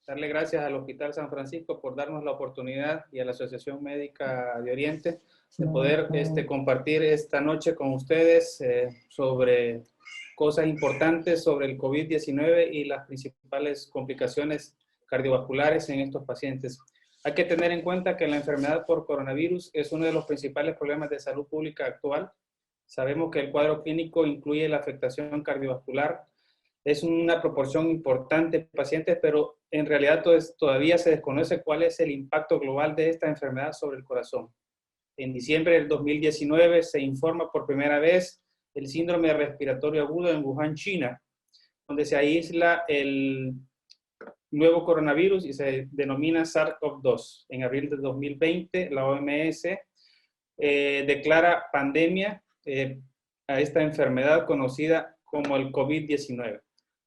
darle gracias al Hospital San Francisco por darnos la oportunidad y a la Asociación Médica de Oriente de poder compartir esta noche con ustedes sobre cosas importantes sobre el COVID-19 y las principales complicaciones cardiovasculares en estos pacientes. Hay que tener en cuenta que la enfermedad por coronavirus es uno de los principales problemas de salud pública actual. Sabemos que el cuadro clínico incluye la afectación cardiovascular. Es una proporción importante de pacientes, pero en realidad todavía se desconoce cuál es el impacto global de esta enfermedad sobre el corazón. En diciembre del 2019 se informa por primera vez el síndrome respiratorio agudo en Wuhan, China, donde se aísla el nuevo coronavirus y se denomina SARS-CoV-2. En abril del 2020, la OMS declara pandemia a esta enfermedad conocida como el COVID-19.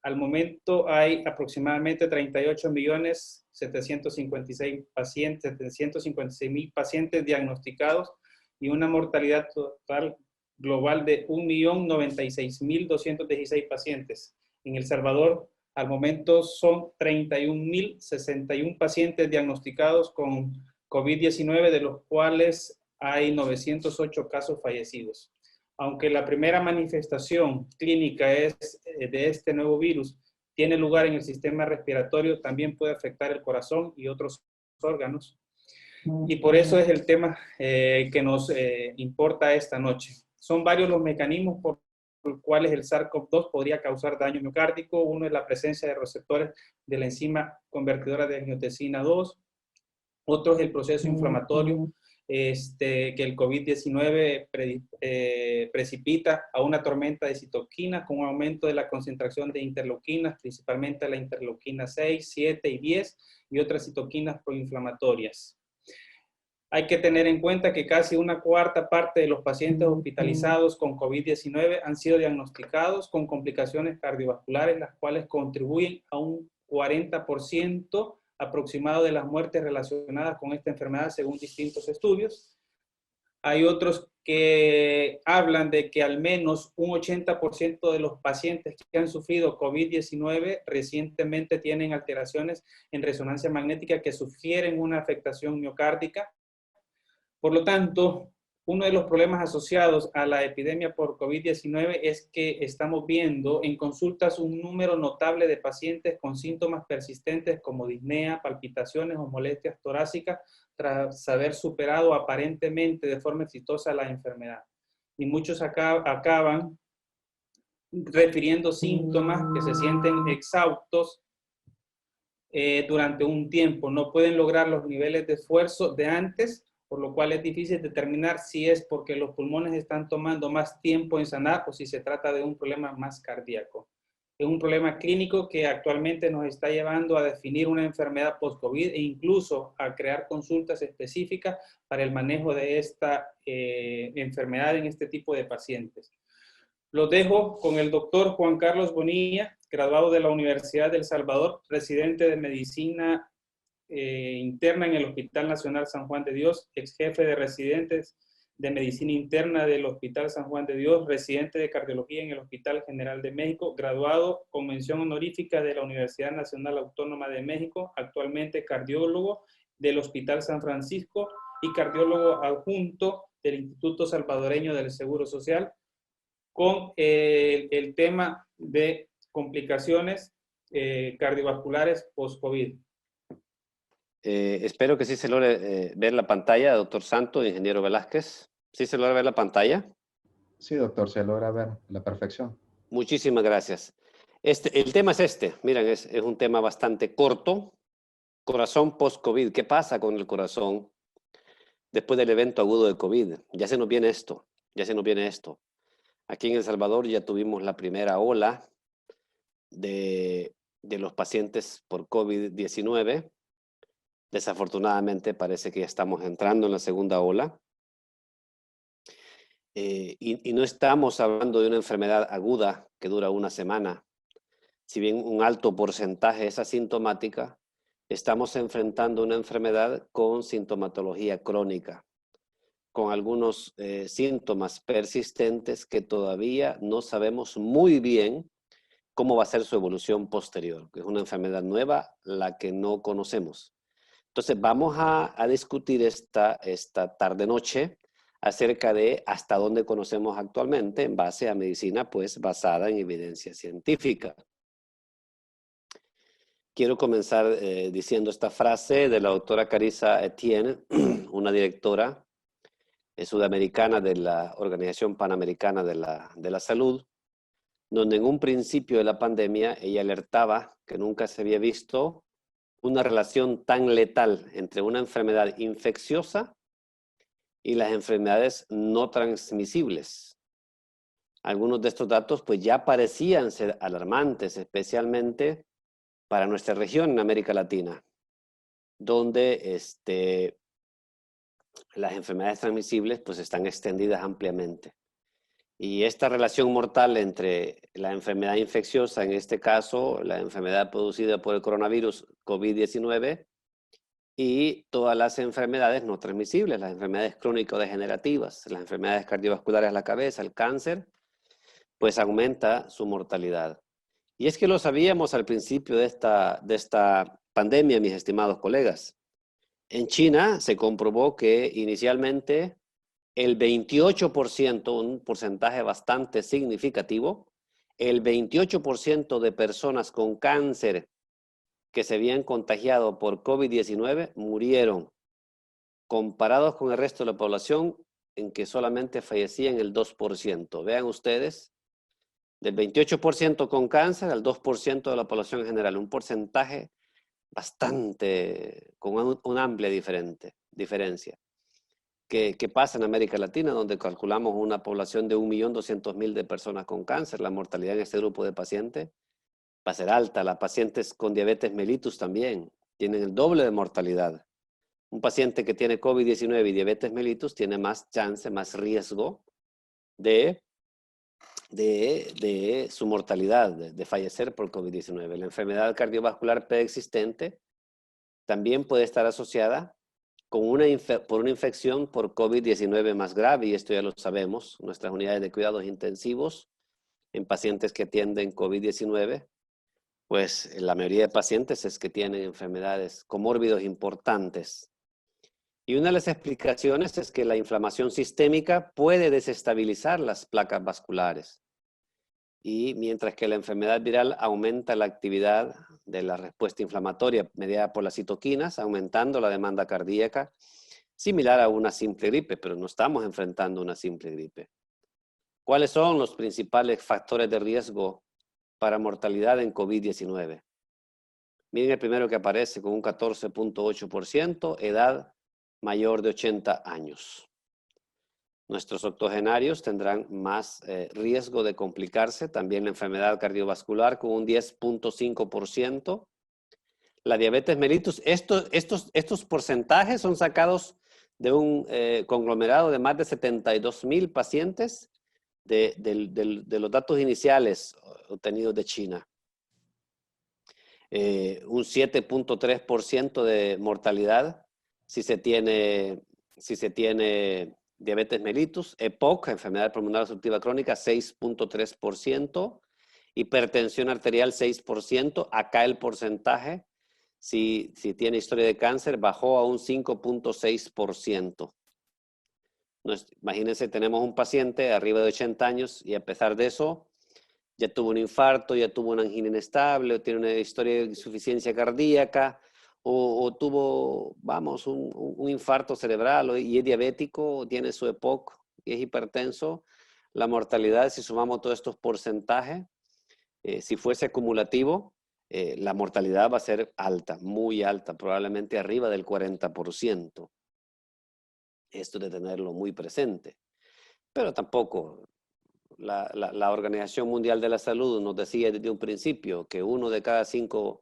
Al momento hay aproximadamente 38.756.000 pacientes diagnosticados y una mortalidad total global de 1.096.216 pacientes. En El Salvador, al momento son 31.061 pacientes diagnosticados con COVID-19, de los cuales hay 908 casos fallecidos. Aunque la primera manifestación clínica de este nuevo virus tiene lugar en el sistema respiratorio, también puede afectar el corazón y otros órganos. Y por eso es el tema que nos importa esta noche. Son varios los mecanismos por los cuales el SARS-CoV-2 podría causar daño miocárdico. Uno es la presencia de receptores de la enzima convertidora de angiotensina 2. Otro es el proceso inflamatorio que el COVID-19 precipita a una tormenta de citoquinas con un aumento de la concentración de interleuquinas, principalmente la interleuquina 6, 7 y 10 y otras citoquinas proinflamatorias. Hay que tener en cuenta que casi una cuarta parte de los pacientes hospitalizados con COVID-19 han sido diagnosticados con complicaciones cardiovasculares, las cuales contribuyen a un 40% aproximado de las muertes relacionadas con esta enfermedad según distintos estudios. Hay otros que hablan de que al menos un 80% de los pacientes que han sufrido COVID-19 recientemente tienen alteraciones en resonancia magnética que sugieren una afectación miocárdica. Por lo tanto, uno de los problemas asociados a la epidemia por COVID-19 es que estamos viendo en consultas un número notable de pacientes con síntomas persistentes como disnea, palpitaciones o molestias torácicas tras haber superado aparentemente de forma exitosa la enfermedad. Y muchos acaban refiriendo síntomas que se sienten exhaustos durante un tiempo. No pueden lograr los niveles de esfuerzo de antes, por lo cual es difícil determinar si es porque los pulmones están tomando más tiempo en sanar o si se trata de un problema más cardíaco. Es un problema clínico que actualmente nos está llevando a definir una enfermedad post-COVID e incluso a crear consultas específicas para el manejo de esta enfermedad en este tipo de pacientes. Los dejo con el doctor Juan Carlos Bonilla, graduado de la Universidad de El Salvador, residente de medicina interna en el Hospital Nacional San Juan de Dios, ex jefe de residentes de medicina interna del Hospital San Juan de Dios, residente de cardiología en el Hospital General de México, graduado con mención honorífica de la Universidad Nacional Autónoma de México, actualmente cardiólogo del Hospital San Francisco y cardiólogo adjunto del Instituto Salvadoreño del Seguro Social, con el tema de complicaciones cardiovasculares post-COVID. Espero que sí se logre ver la pantalla, doctor Santo, ingeniero Velázquez. ¿Sí se logra ver la pantalla? Sí, doctor, se logra ver a la perfección. Muchísimas gracias. El tema es este. Miren, es un tema bastante corto. Corazón post-COVID. ¿Qué pasa con el corazón después del evento agudo de COVID? Ya se nos viene esto. Ya se nos viene esto. Aquí en El Salvador ya tuvimos la primera ola de los pacientes por COVID-19. Desafortunadamente parece que ya estamos entrando en la segunda ola. Y no estamos hablando de una enfermedad aguda que dura una semana. Si bien un alto porcentaje es asintomática, estamos enfrentando una enfermedad con sintomatología crónica, con algunos síntomas persistentes que todavía no sabemos muy bien cómo va a ser su evolución posterior, que es una enfermedad nueva, la que no conocemos. Entonces vamos a discutir esta tarde-noche acerca de hasta dónde conocemos actualmente en base a medicina pues basada en evidencia científica. Quiero comenzar diciendo esta frase de la doctora Carissa Etienne, una directora sudamericana de la Organización Panamericana de la Salud, donde en un principio de la pandemia ella alertaba que nunca se había visto una relación tan letal entre una enfermedad infecciosa y las enfermedades no transmisibles. Algunos de estos datos pues ya parecían ser alarmantes, especialmente para nuestra región en América Latina, donde las enfermedades transmisibles pues están extendidas ampliamente. Y esta relación mortal entre la enfermedad infecciosa, en este caso la enfermedad producida por el coronavirus COVID-19, y todas las enfermedades no transmisibles, las enfermedades crónico-degenerativas, las enfermedades cardiovasculares de la cabeza, el cáncer, pues aumenta su mortalidad. Y es que lo sabíamos al principio de esta pandemia, mis estimados colegas. En China se comprobó que inicialmente el 28%, un porcentaje bastante significativo, el 28% de personas con cáncer que se habían contagiado por COVID-19 murieron, comparados con el resto de la población en que solamente fallecían el 2%. Vean ustedes, del 28% con cáncer al 2% de la población en general, un porcentaje bastante, con una amplia diferencia. ¿Qué pasa en América Latina, donde calculamos una población de 1.200.000 de personas con cáncer? La mortalidad en este grupo de pacientes va a ser alta. Las pacientes con diabetes mellitus también tienen el doble de mortalidad. Un paciente que tiene COVID-19 y diabetes mellitus tiene más chance, más riesgo de su mortalidad, de fallecer por COVID-19. La enfermedad cardiovascular preexistente también puede estar asociada con por una infección por COVID-19 más grave, y esto ya lo sabemos. Nuestras unidades de cuidados intensivos en pacientes que atienden COVID-19, pues la mayoría de pacientes es que tienen enfermedades comórbidos importantes. Y una de las explicaciones es que la inflamación sistémica puede desestabilizar las placas vasculares. Y mientras que la enfermedad viral aumenta la actividad de la respuesta inflamatoria mediada por las citoquinas, aumentando la demanda cardíaca, similar a una simple gripe, pero no estamos enfrentando una simple gripe. ¿Cuáles son los principales factores de riesgo para mortalidad en COVID-19? Miren el primero que aparece con un 14.8%, edad mayor de 80 años. Nuestros octogenarios tendrán más riesgo de complicarse, también la enfermedad cardiovascular con un 10.5%. La diabetes mellitus, estos porcentajes son sacados de un conglomerado de más de 72.000 pacientes de los datos iniciales obtenidos de China. Un 7.3% de mortalidad si se tiene diabetes mellitus, EPOC, enfermedad pulmonar obstructiva crónica, 6.3%, hipertensión arterial 6%, acá el porcentaje, si tiene historia de cáncer, bajó a un 5.6%. Imagínense, tenemos un paciente arriba de 80 años y a pesar de eso, ya tuvo un infarto, ya tuvo una angina inestable, o tiene una historia de insuficiencia cardíaca, o tuvo, un infarto cerebral, y es diabético, o tiene su EPOC, y es hipertenso. La mortalidad, si sumamos todos estos porcentajes, si fuese acumulativo, la mortalidad va a ser alta, muy alta, probablemente arriba del 40%. Esto de tenerlo muy presente. Pero tampoco, la Organización Mundial de la Salud nos decía desde un principio que 1 de cada 5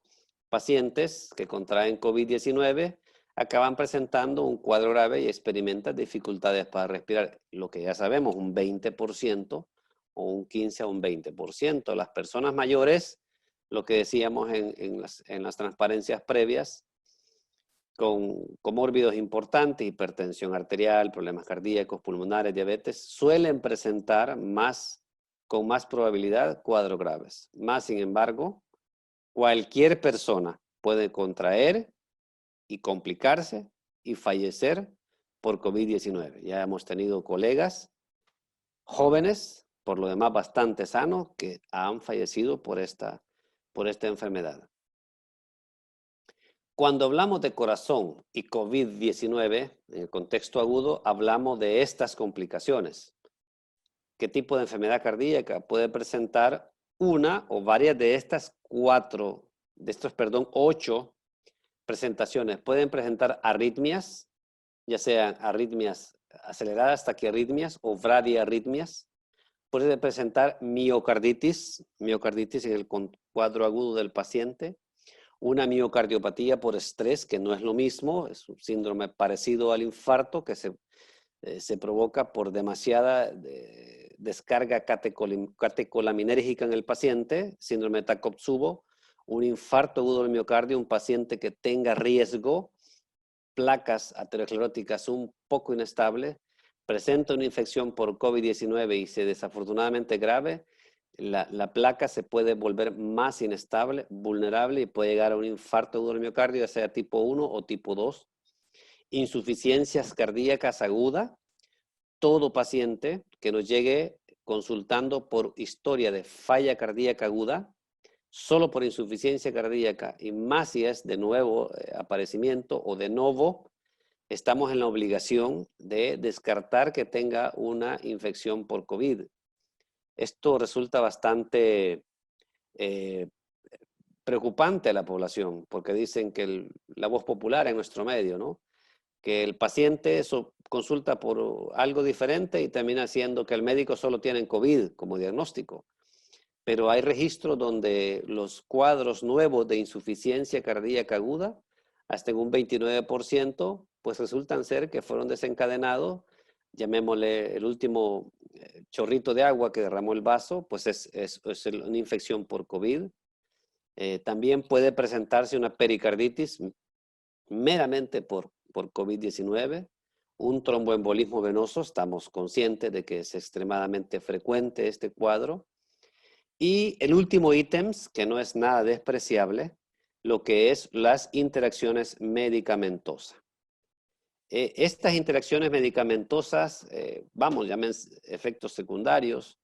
pacientes que contraen COVID-19 acaban presentando un cuadro grave y experimentan dificultades para respirar. Lo que ya sabemos, un 20% o un 15 a un 20%. Las personas mayores, lo que decíamos en las transparencias previas, con comórbidos importantes, hipertensión arterial, problemas cardíacos, pulmonares, diabetes, suelen presentar más con más probabilidad cuadros graves. Más sin embargo, cualquier persona puede contraer y complicarse y fallecer por COVID-19. Ya hemos tenido colegas jóvenes, por lo demás bastante sanos, que han fallecido por esta enfermedad. Cuando hablamos de corazón y COVID-19, en el contexto agudo, hablamos de estas complicaciones. ¿Qué tipo de enfermedad cardíaca puede presentar una o varias de estas 8 presentaciones? Pueden presentar arritmias, ya sean arritmias aceleradas, taquiarritmias o bradiarritmias. Puede presentar miocarditis en el cuadro agudo del paciente. Una miocardiopatía por estrés, que no es lo mismo, es un síndrome parecido al infarto que se provoca por demasiada descarga catecolaminérgica en el paciente, síndrome de Takotsubo. Un infarto agudo del miocardio, un paciente que tenga riesgo, placas ateroscleróticas un poco inestables, presenta una infección por COVID-19 y se desafortunadamente grave, la placa se puede volver más inestable, vulnerable y puede llegar a un infarto agudo del miocardio, ya sea tipo 1 o tipo 2. Insuficiencias cardíacas agudas. Todo paciente que nos llegue consultando por historia de falla cardíaca aguda, solo por insuficiencia cardíaca y más si es de nuevo aparecimiento o de novo, estamos en la obligación de descartar que tenga una infección por COVID. Esto resulta bastante preocupante a la población, porque dicen que la voz popular en nuestro medio, ¿no? Que el paciente consulta por algo diferente y termina siendo que el médico solo tiene COVID como diagnóstico. Pero hay registros donde los cuadros nuevos de insuficiencia cardíaca aguda, hasta en un 29%, pues resultan ser que fueron desencadenados, llamémosle el último chorrito de agua que derramó el vaso, pues es una infección por COVID. También puede presentarse una pericarditis meramente por COVID-19, un tromboembolismo venoso, estamos conscientes de que es extremadamente frecuente este cuadro. Y el último ítem, que no es nada despreciable, lo que es las interacciones medicamentosas. Estas interacciones medicamentosas, llamen efectos secundarios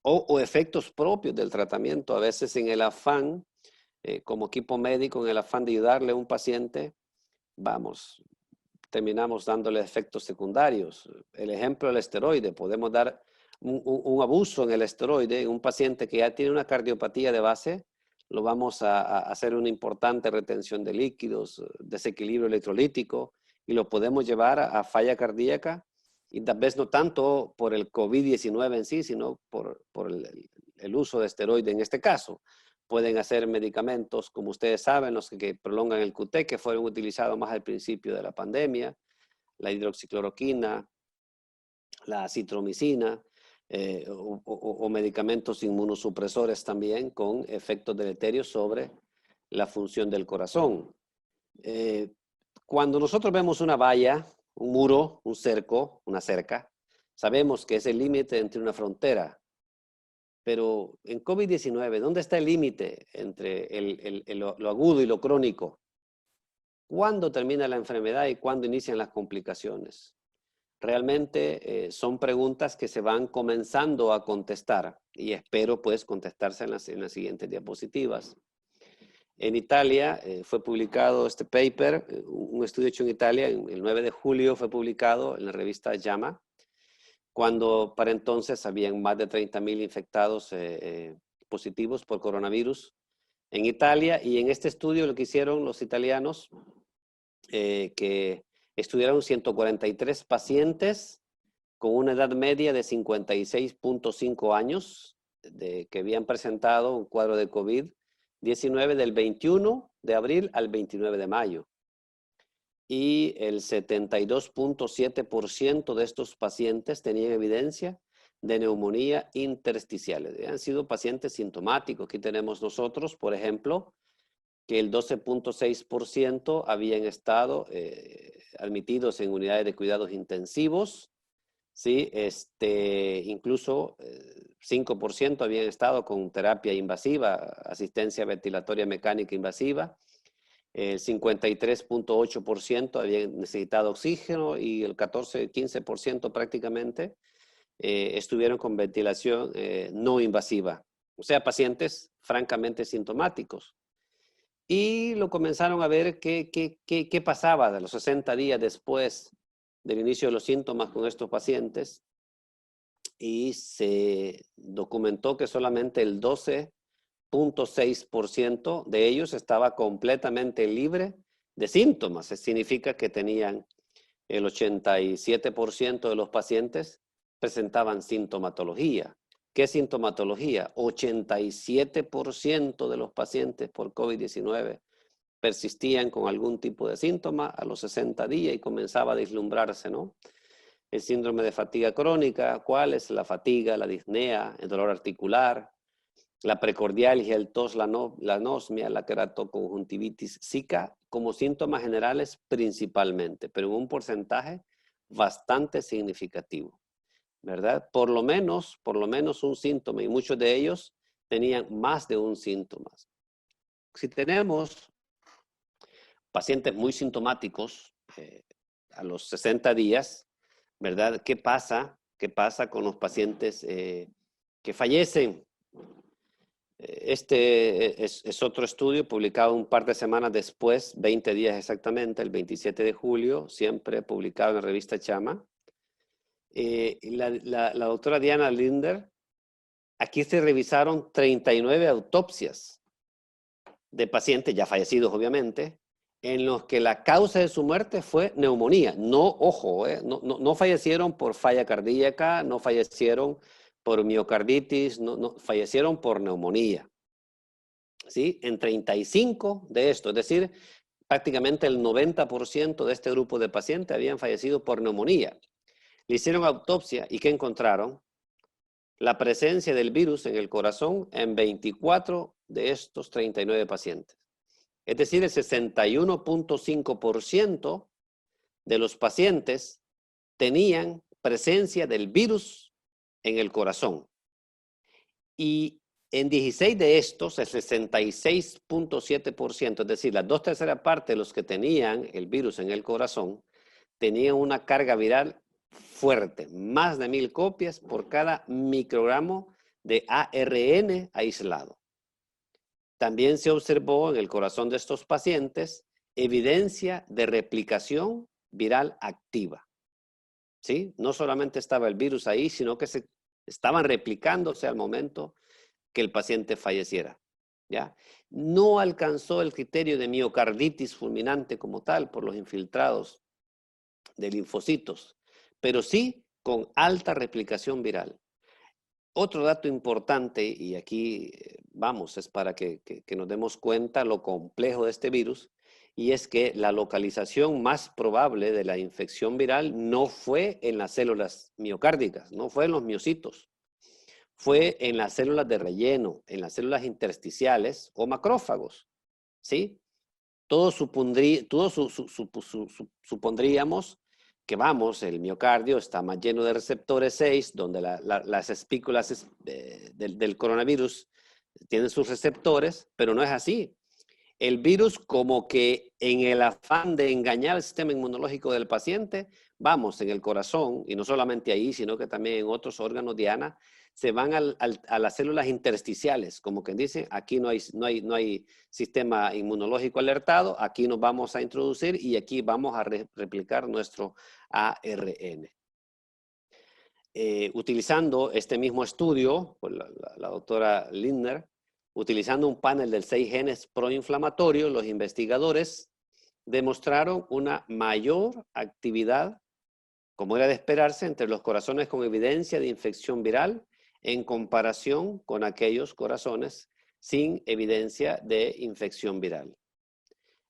o efectos propios del tratamiento, a veces en el afán, como equipo médico, en el afán de ayudarle a un paciente, terminamos dándole efectos secundarios. El ejemplo del esteroide, podemos dar un abuso en el esteroide en un paciente que ya tiene una cardiopatía de base, lo vamos a hacer una importante retención de líquidos, desequilibrio electrolítico, y lo podemos llevar a falla cardíaca, y tal vez no tanto por el COVID-19 en sí, sino por el uso de esteroide en este caso. Pueden hacer medicamentos, como ustedes saben, los que prolongan el QT, que fueron utilizados más al principio de la pandemia, la hidroxicloroquina, la citromicina, o medicamentos inmunosupresores también con efectos deleterios sobre la función del corazón. Cuando nosotros vemos una valla, un muro, un cerco, una cerca, sabemos que es el límite entre una frontera. Pero en COVID-19, ¿dónde está el límite entre lo agudo y lo crónico? ¿Cuándo termina la enfermedad y cuándo inician las complicaciones? Realmente son preguntas que se van comenzando a contestar y espero pues contestarse en las siguientes diapositivas. En Italia fue publicado este paper, un estudio hecho en Italia, el 9 de julio fue publicado en la revista JAMA, cuando para entonces habían más de 30,000 infectados positivos por coronavirus en Italia. Y en este estudio lo que hicieron los italianos, que estudiaron 143 pacientes con una edad media de 56.5 años, que habían presentado un cuadro de COVID-19 del 21 de abril al 29 de mayo. Y el 72.7% de estos pacientes tenían evidencia de neumonía intersticial. Han sido pacientes sintomáticos. Aquí tenemos nosotros, por ejemplo, que el 12.6% habían estado admitidos en unidades de cuidados intensivos, ¿sí? Incluso 5% habían estado con terapia invasiva, asistencia ventilatoria mecánica invasiva. El 53.8% habían necesitado oxígeno y el 15% prácticamente estuvieron con ventilación no invasiva. O sea, pacientes francamente sintomáticos. Y lo comenzaron a ver qué pasaba de los 60 días después del inicio de los síntomas con estos pacientes. Y se documentó que solamente el 12.6% de ellos estaba completamente libre de síntomas. Eso significa que tenían el 87% de los pacientes presentaban sintomatología. ¿Qué sintomatología? 87% de los pacientes por COVID-19 persistían con algún tipo de síntoma a los 60 días y comenzaba a deslumbrarse, ¿no? El síndrome de fatiga crónica, ¿cuál es? La fatiga, la disnea, el dolor articular, la precordialgia, el tos, la anosmia, la queratoconjuntivitis, Zika, como síntomas generales principalmente, pero en un porcentaje bastante significativo, ¿verdad? Por lo menos un síntoma, y muchos de ellos tenían más de un síntoma. Si tenemos pacientes muy sintomáticos a los 60 días, ¿verdad? ¿Qué pasa? ¿Qué pasa con los pacientes que fallecen? Este es otro estudio publicado un par de semanas después, 20 días exactamente, el 27 de julio, siempre publicado en la revista JAMA. La doctora Diana Linder, aquí se revisaron 39 autopsias de pacientes ya fallecidos, obviamente, en los que la causa de su muerte fue neumonía. No, ojo, no fallecieron por falla cardíaca, no fallecieron por miocarditis, no, fallecieron por neumonía. ¿Sí? En 35 de esto, es decir, prácticamente el 90% de este grupo de pacientes habían fallecido por neumonía. Le hicieron autopsia y ¿qué encontraron? La presencia del virus en el corazón en 24 de estos 39 pacientes. Es decir, el 61.5% de los pacientes tenían presencia del virus en el corazón. Y en 16 de estos, el 66.7%, es decir, las 2/3 partes de los que tenían el virus en el corazón, tenían una carga viral fuerte, más de 1000 copias por cada microgramo de ARN aislado. También se observó en el corazón de estos pacientes evidencia de replicación viral activa. ¿Sí? No solamente estaba el virus ahí, sino que se estaban replicándose al momento que el paciente falleciera. ¿Ya? No alcanzó el criterio de miocarditis fulminante como tal por los infiltrados de linfocitos, pero sí con alta replicación viral. Otro dato importante, y aquí vamos, es para que nos demos cuenta lo complejo de este virus, y es que la localización más probable de la infección viral no fue en las células miocárdicas, no fue en los miocitos, fue en las células de relleno, en las células intersticiales o macrófagos, ¿sí? Todos supondríamos que vamos, el miocardio está más lleno de receptores 6, donde las espículas del coronavirus tienen sus receptores, pero no es así. El virus, como que en el afán de engañar el sistema inmunológico del paciente, vamos, en el corazón, y no solamente ahí, sino que también en otros órganos diana, se van a las células intersticiales, como quien dice, aquí no hay sistema inmunológico alertado, aquí nos vamos a introducir y aquí vamos a replicar nuestro ARN. Utilizando este mismo estudio, por la doctora Lindner, utilizando un panel de 6 genes proinflamatorios, los investigadores demostraron una mayor actividad, como era de esperarse, entre los corazones con evidencia de infección viral en comparación con aquellos corazones sin evidencia de infección viral.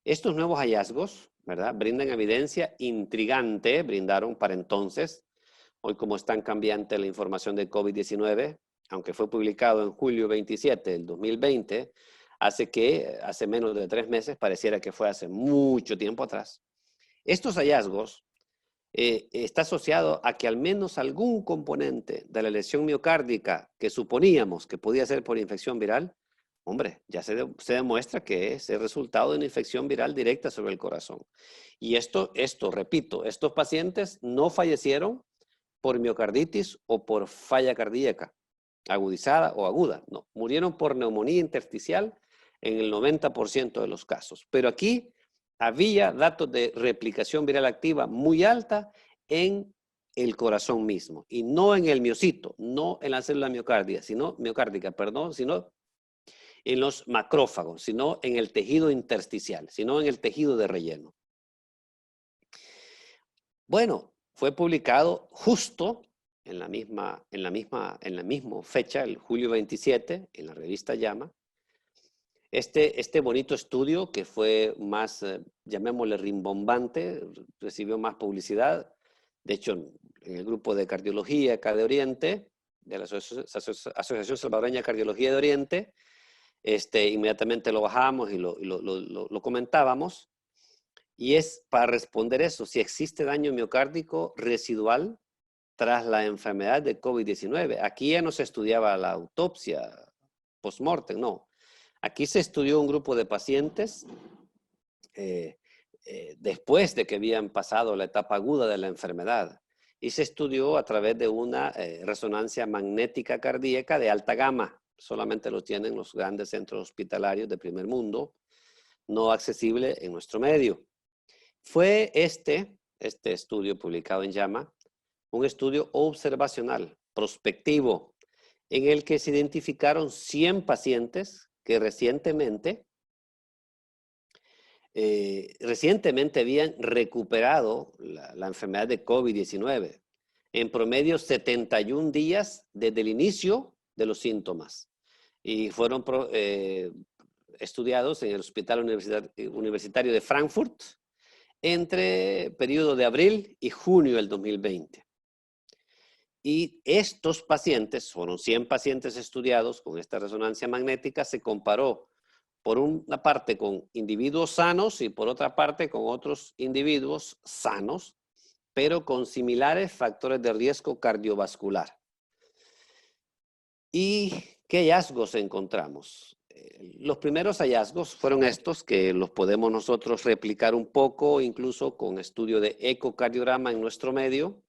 Estos nuevos hallazgos, ¿verdad?, brindan evidencia intrigante, brindaron para entonces. Hoy, como es tan cambiante la información de COVID-19, aunque fue publicado en julio 27 del 2020, hace menos de 3 meses, pareciera que fue hace mucho tiempo atrás. Estos hallazgos está asociado a que al menos algún componente de la lesión miocárdica que suponíamos que podía ser por infección viral, hombre, ya se demuestra que es el resultado de una infección viral directa sobre el corazón. Y esto, repito, estos pacientes no fallecieron por miocarditis o por falla cardíaca, agudizada o aguda, no, murieron por neumonía intersticial en el 90% de los casos. Pero aquí había datos de replicación viral activa muy alta en el corazón mismo y no en el miocito, no en la célula miocárdica, sino en los macrófagos, sino en el tejido intersticial, sino en el tejido de relleno. Bueno, fue publicado justo en la misma fecha, el julio 27, en la revista JAMA, este bonito estudio que fue más, llamémosle rimbombante, recibió más publicidad. De hecho, en el grupo de cardiología acá de Oriente, de la Asociación Salvadoreña de Cardiología de Oriente, inmediatamente lo bajamos y lo comentábamos. Y es para responder eso, si existe daño miocárdico residual tras la enfermedad de COVID-19. Aquí ya no se estudiaba la autopsia post-mortem, no. Aquí se estudió un grupo de pacientes después de que habían pasado la etapa aguda de la enfermedad y se estudió a través de una resonancia magnética cardíaca de alta gama. Solamente lo tienen los grandes centros hospitalarios de primer mundo, no accesible en nuestro medio. Fue este estudio publicado en JAMA, un estudio observacional, prospectivo, en el que se identificaron 100 pacientes que recientemente habían recuperado la enfermedad de COVID-19, en promedio 71 días desde el inicio de los síntomas. Y fueron estudiados en el Hospital Universitario de Frankfurt entre periodo de abril y junio del 2020. Y estos pacientes, fueron 100 pacientes estudiados con esta resonancia magnética, se comparó por una parte con individuos sanos y por otra parte con otros individuos sanos, pero con similares factores de riesgo cardiovascular. ¿Y qué hallazgos encontramos? Los primeros hallazgos fueron estos, que los podemos nosotros replicar un poco, incluso con estudio de ecocardiograma en nuestro medio.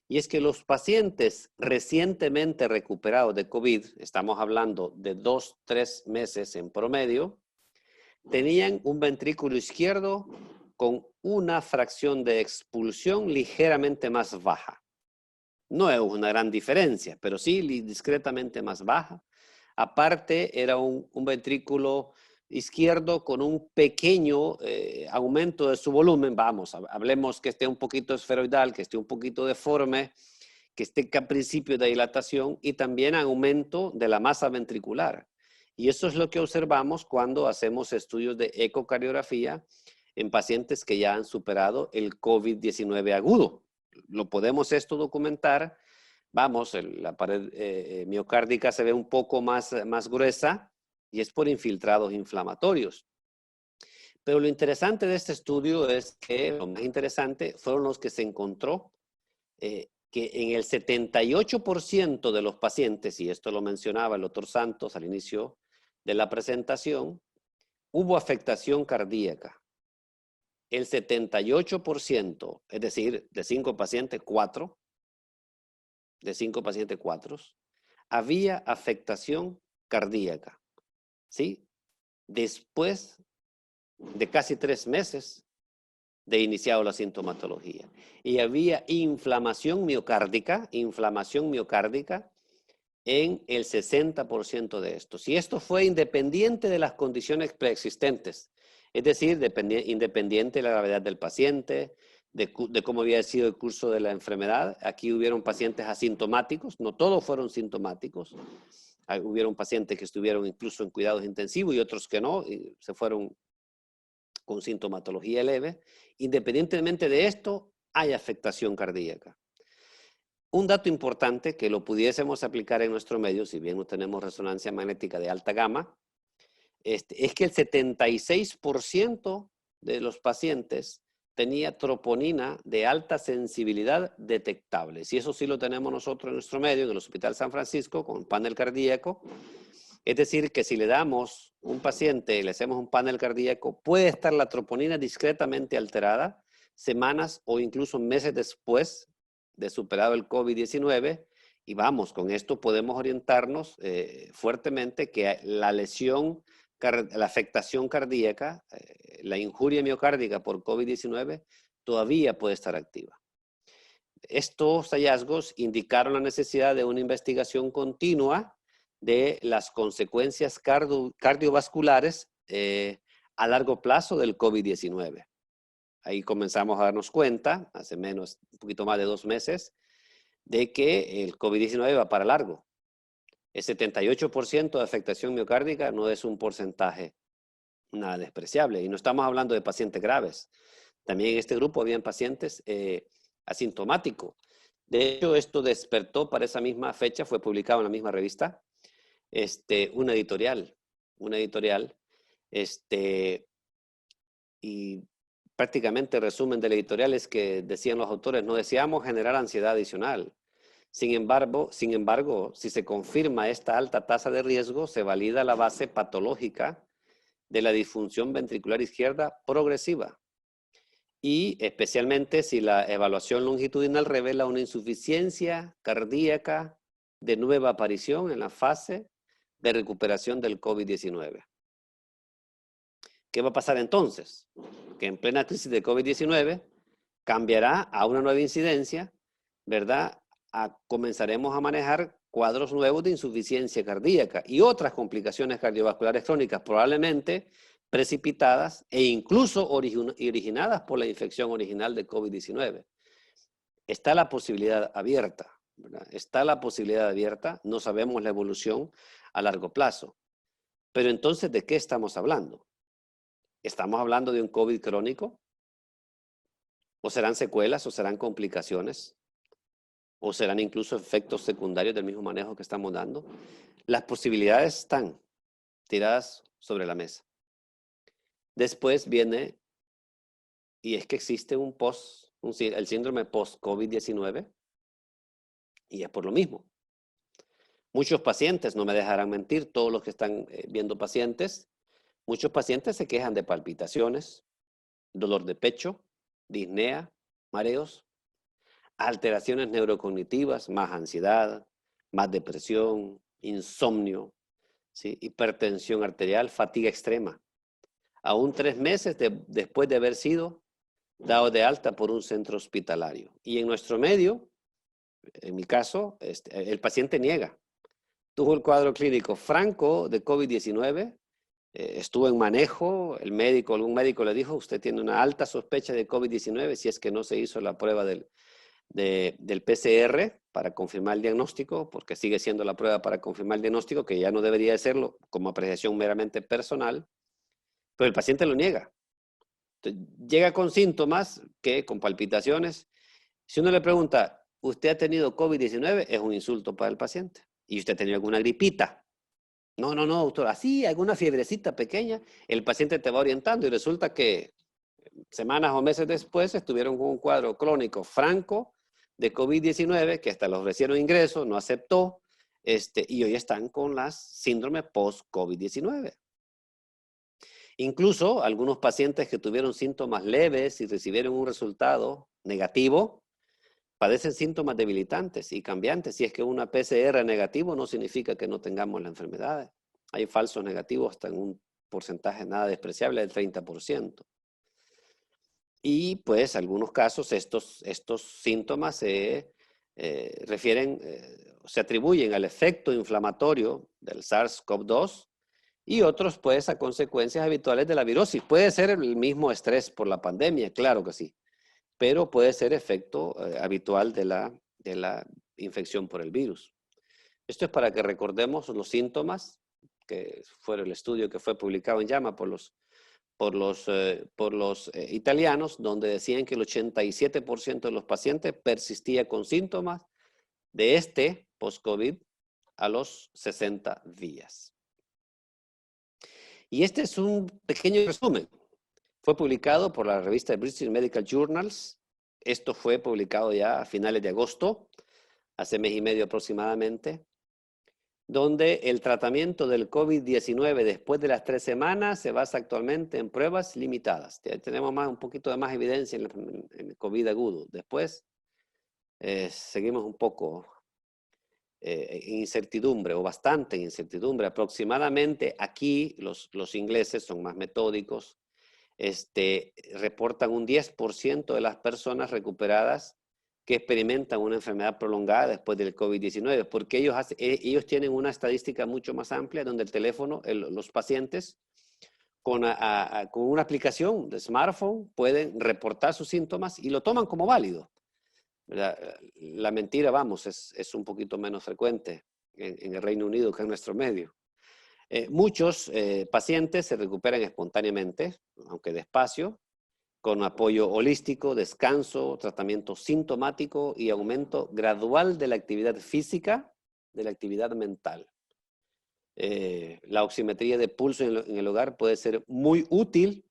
Y es que los pacientes recientemente recuperados de COVID, estamos hablando de 2-3 meses en promedio, tenían un ventrículo izquierdo con una fracción de expulsión ligeramente más baja. No es una gran diferencia, pero sí discretamente más baja. Aparte, era un ventrículo izquierdo con un pequeño aumento de su volumen. Vamos, hablemos que esté un poquito esferoidal, que esté un poquito deforme, que esté a principio de dilatación y también aumento de la masa ventricular. Y eso es lo que observamos cuando hacemos estudios de ecocardiografía en pacientes que ya han superado el COVID-19 agudo. Lo podemos esto documentar. Vamos, la pared miocárdica se ve un poco más gruesa y es por infiltrados inflamatorios. Pero lo interesante de este estudio es que lo más interesante fueron los que se encontró que en el 78% de los pacientes, y esto lo mencionaba el doctor Santos al inicio de la presentación, hubo afectación cardíaca. El 78%, es decir, de 5 pacientes, 4, había afectación cardíaca, ¿sí? Después de casi 3 meses de iniciado la sintomatología. Y había inflamación miocárdica en el 60% de estos. Y esto fue independiente de las condiciones preexistentes, es decir, independiente de la gravedad del paciente, de cómo había sido el curso de la enfermedad. Aquí hubieron pacientes asintomáticos, no todos fueron sintomáticos. Hubieron pacientes que estuvieron incluso en cuidados intensivos y otros que no, y se fueron con sintomatología leve. Independientemente de esto, hay afectación cardíaca. Un dato importante que lo pudiésemos aplicar en nuestro medio, si bien no tenemos resonancia magnética de alta gama, es que el 76% de los pacientes tenía troponina de alta sensibilidad detectable. Y eso sí lo tenemos nosotros en nuestro medio, en el Hospital San Francisco, con panel cardíaco. Es decir, que si le damos un paciente, le hacemos un panel cardíaco, puede estar la troponina discretamente alterada semanas o incluso meses después de superado el COVID-19. Y vamos, con esto podemos orientarnos fuertemente que la lesión, la afectación cardíaca, la injuria miocárdica por COVID-19 todavía puede estar activa. Estos hallazgos indicaron la necesidad de una investigación continua de las consecuencias cardiovasculares a largo plazo del COVID-19. Ahí comenzamos a darnos cuenta, hace un poquito más de 2 meses, de que el COVID-19 va para largo. El 78% de afectación miocárdica no es un porcentaje nada despreciable. Y no estamos hablando de pacientes graves. También en este grupo habían pacientes asintomáticos. De hecho, esto despertó para esa misma fecha, fue publicado en la misma revista, una editorial, y prácticamente el resumen de la editorial es que decían los autores, no deseamos generar ansiedad adicional. Sin embargo, si se confirma esta alta tasa de riesgo, se valida la base patológica de la disfunción ventricular izquierda progresiva. Y especialmente si la evaluación longitudinal revela una insuficiencia cardíaca de nueva aparición en la fase de recuperación del COVID-19. ¿Qué va a pasar entonces? Que en plena crisis de COVID-19 cambiará a una nueva incidencia, ¿verdad? Comenzaremos a manejar cuadros nuevos de insuficiencia cardíaca y otras complicaciones cardiovasculares crónicas, probablemente precipitadas e incluso originadas por la infección original de COVID-19. Está la posibilidad abierta, ¿verdad? Está la posibilidad abierta, no sabemos la evolución a largo plazo. Pero entonces, ¿de qué estamos hablando? ¿Estamos hablando de un COVID crónico? ¿O serán secuelas o serán complicaciones? ¿O serán incluso efectos secundarios del mismo manejo que estamos dando? Las posibilidades están tiradas sobre la mesa. Después viene, y es que existe el síndrome post-COVID-19, y es por lo mismo. Muchos pacientes, no me dejarán mentir, todos los que están viendo pacientes, muchos pacientes se quejan de palpitaciones, dolor de pecho, disnea, mareos, alteraciones neurocognitivas, más ansiedad, más depresión, insomnio, ¿sí? Hipertensión arterial, fatiga extrema. Aún 3 meses después de haber sido dado de alta por un centro hospitalario. Y en nuestro medio, en mi caso, el paciente niega. Tuvo el cuadro clínico franco de COVID-19, estuvo en manejo, algún médico le dijo, usted tiene una alta sospecha de COVID-19 si es que no se hizo la prueba del PCR para confirmar el diagnóstico, porque sigue siendo la prueba para confirmar el diagnóstico, que ya no debería de serlo como apreciación meramente personal, pero el paciente lo niega. Entonces, llega con síntomas con palpitaciones. Si uno le pregunta, ¿usted ha tenido COVID-19? Es un insulto para el paciente. ¿Y usted ha tenido alguna gripita? No, doctor, así, alguna fiebrecita pequeña. El paciente te va orientando y resulta que semanas o meses después estuvieron con un cuadro crónico franco de COVID-19 que hasta le ofrecieron ingreso, no aceptó, y hoy están con las síndromes post-COVID-19. Incluso algunos pacientes que tuvieron síntomas leves y recibieron un resultado negativo, padecen síntomas debilitantes y cambiantes. Si es que una PCR negativo no significa que no tengamos la enfermedad. Hay falsos negativos hasta en un porcentaje nada despreciable del 30%. Y pues en algunos casos estos síntomas se atribuyen al efecto inflamatorio del SARS-CoV-2 y otros pues a consecuencias habituales de la virosis. Puede ser el mismo estrés por la pandemia, claro que sí, pero puede ser efecto habitual de la infección por el virus. Esto es para que recordemos los síntomas, que fue el estudio que fue publicado en JAMA por los italianos, donde decían que el 87% de los pacientes persistía con síntomas de post-COVID a los 60 días. Y este es un pequeño resumen. Fue publicado por la revista British Medical Journals. Esto fue publicado ya a finales de agosto, hace mes y medio aproximadamente, donde el tratamiento del COVID-19 después de las 3 semanas se basa actualmente en pruebas limitadas. Ya tenemos un poquito de más evidencia en el COVID agudo. Después seguimos un poco en incertidumbre, o bastante en incertidumbre. Aproximadamente aquí los ingleses son más metódicos, reportan un 10% de las personas recuperadas que experimentan una enfermedad prolongada después del COVID-19, porque ellos tienen una estadística mucho más amplia donde el teléfono, los pacientes con una aplicación de smartphone pueden reportar sus síntomas y lo toman como válido. La mentira, vamos, es un poquito menos frecuente en el Reino Unido que en nuestro medio. Muchos pacientes se recuperan espontáneamente, aunque despacio, con apoyo holístico, descanso, tratamiento sintomático y aumento gradual de la actividad física, de la actividad mental. La oximetría de pulso en el hogar puede ser muy útil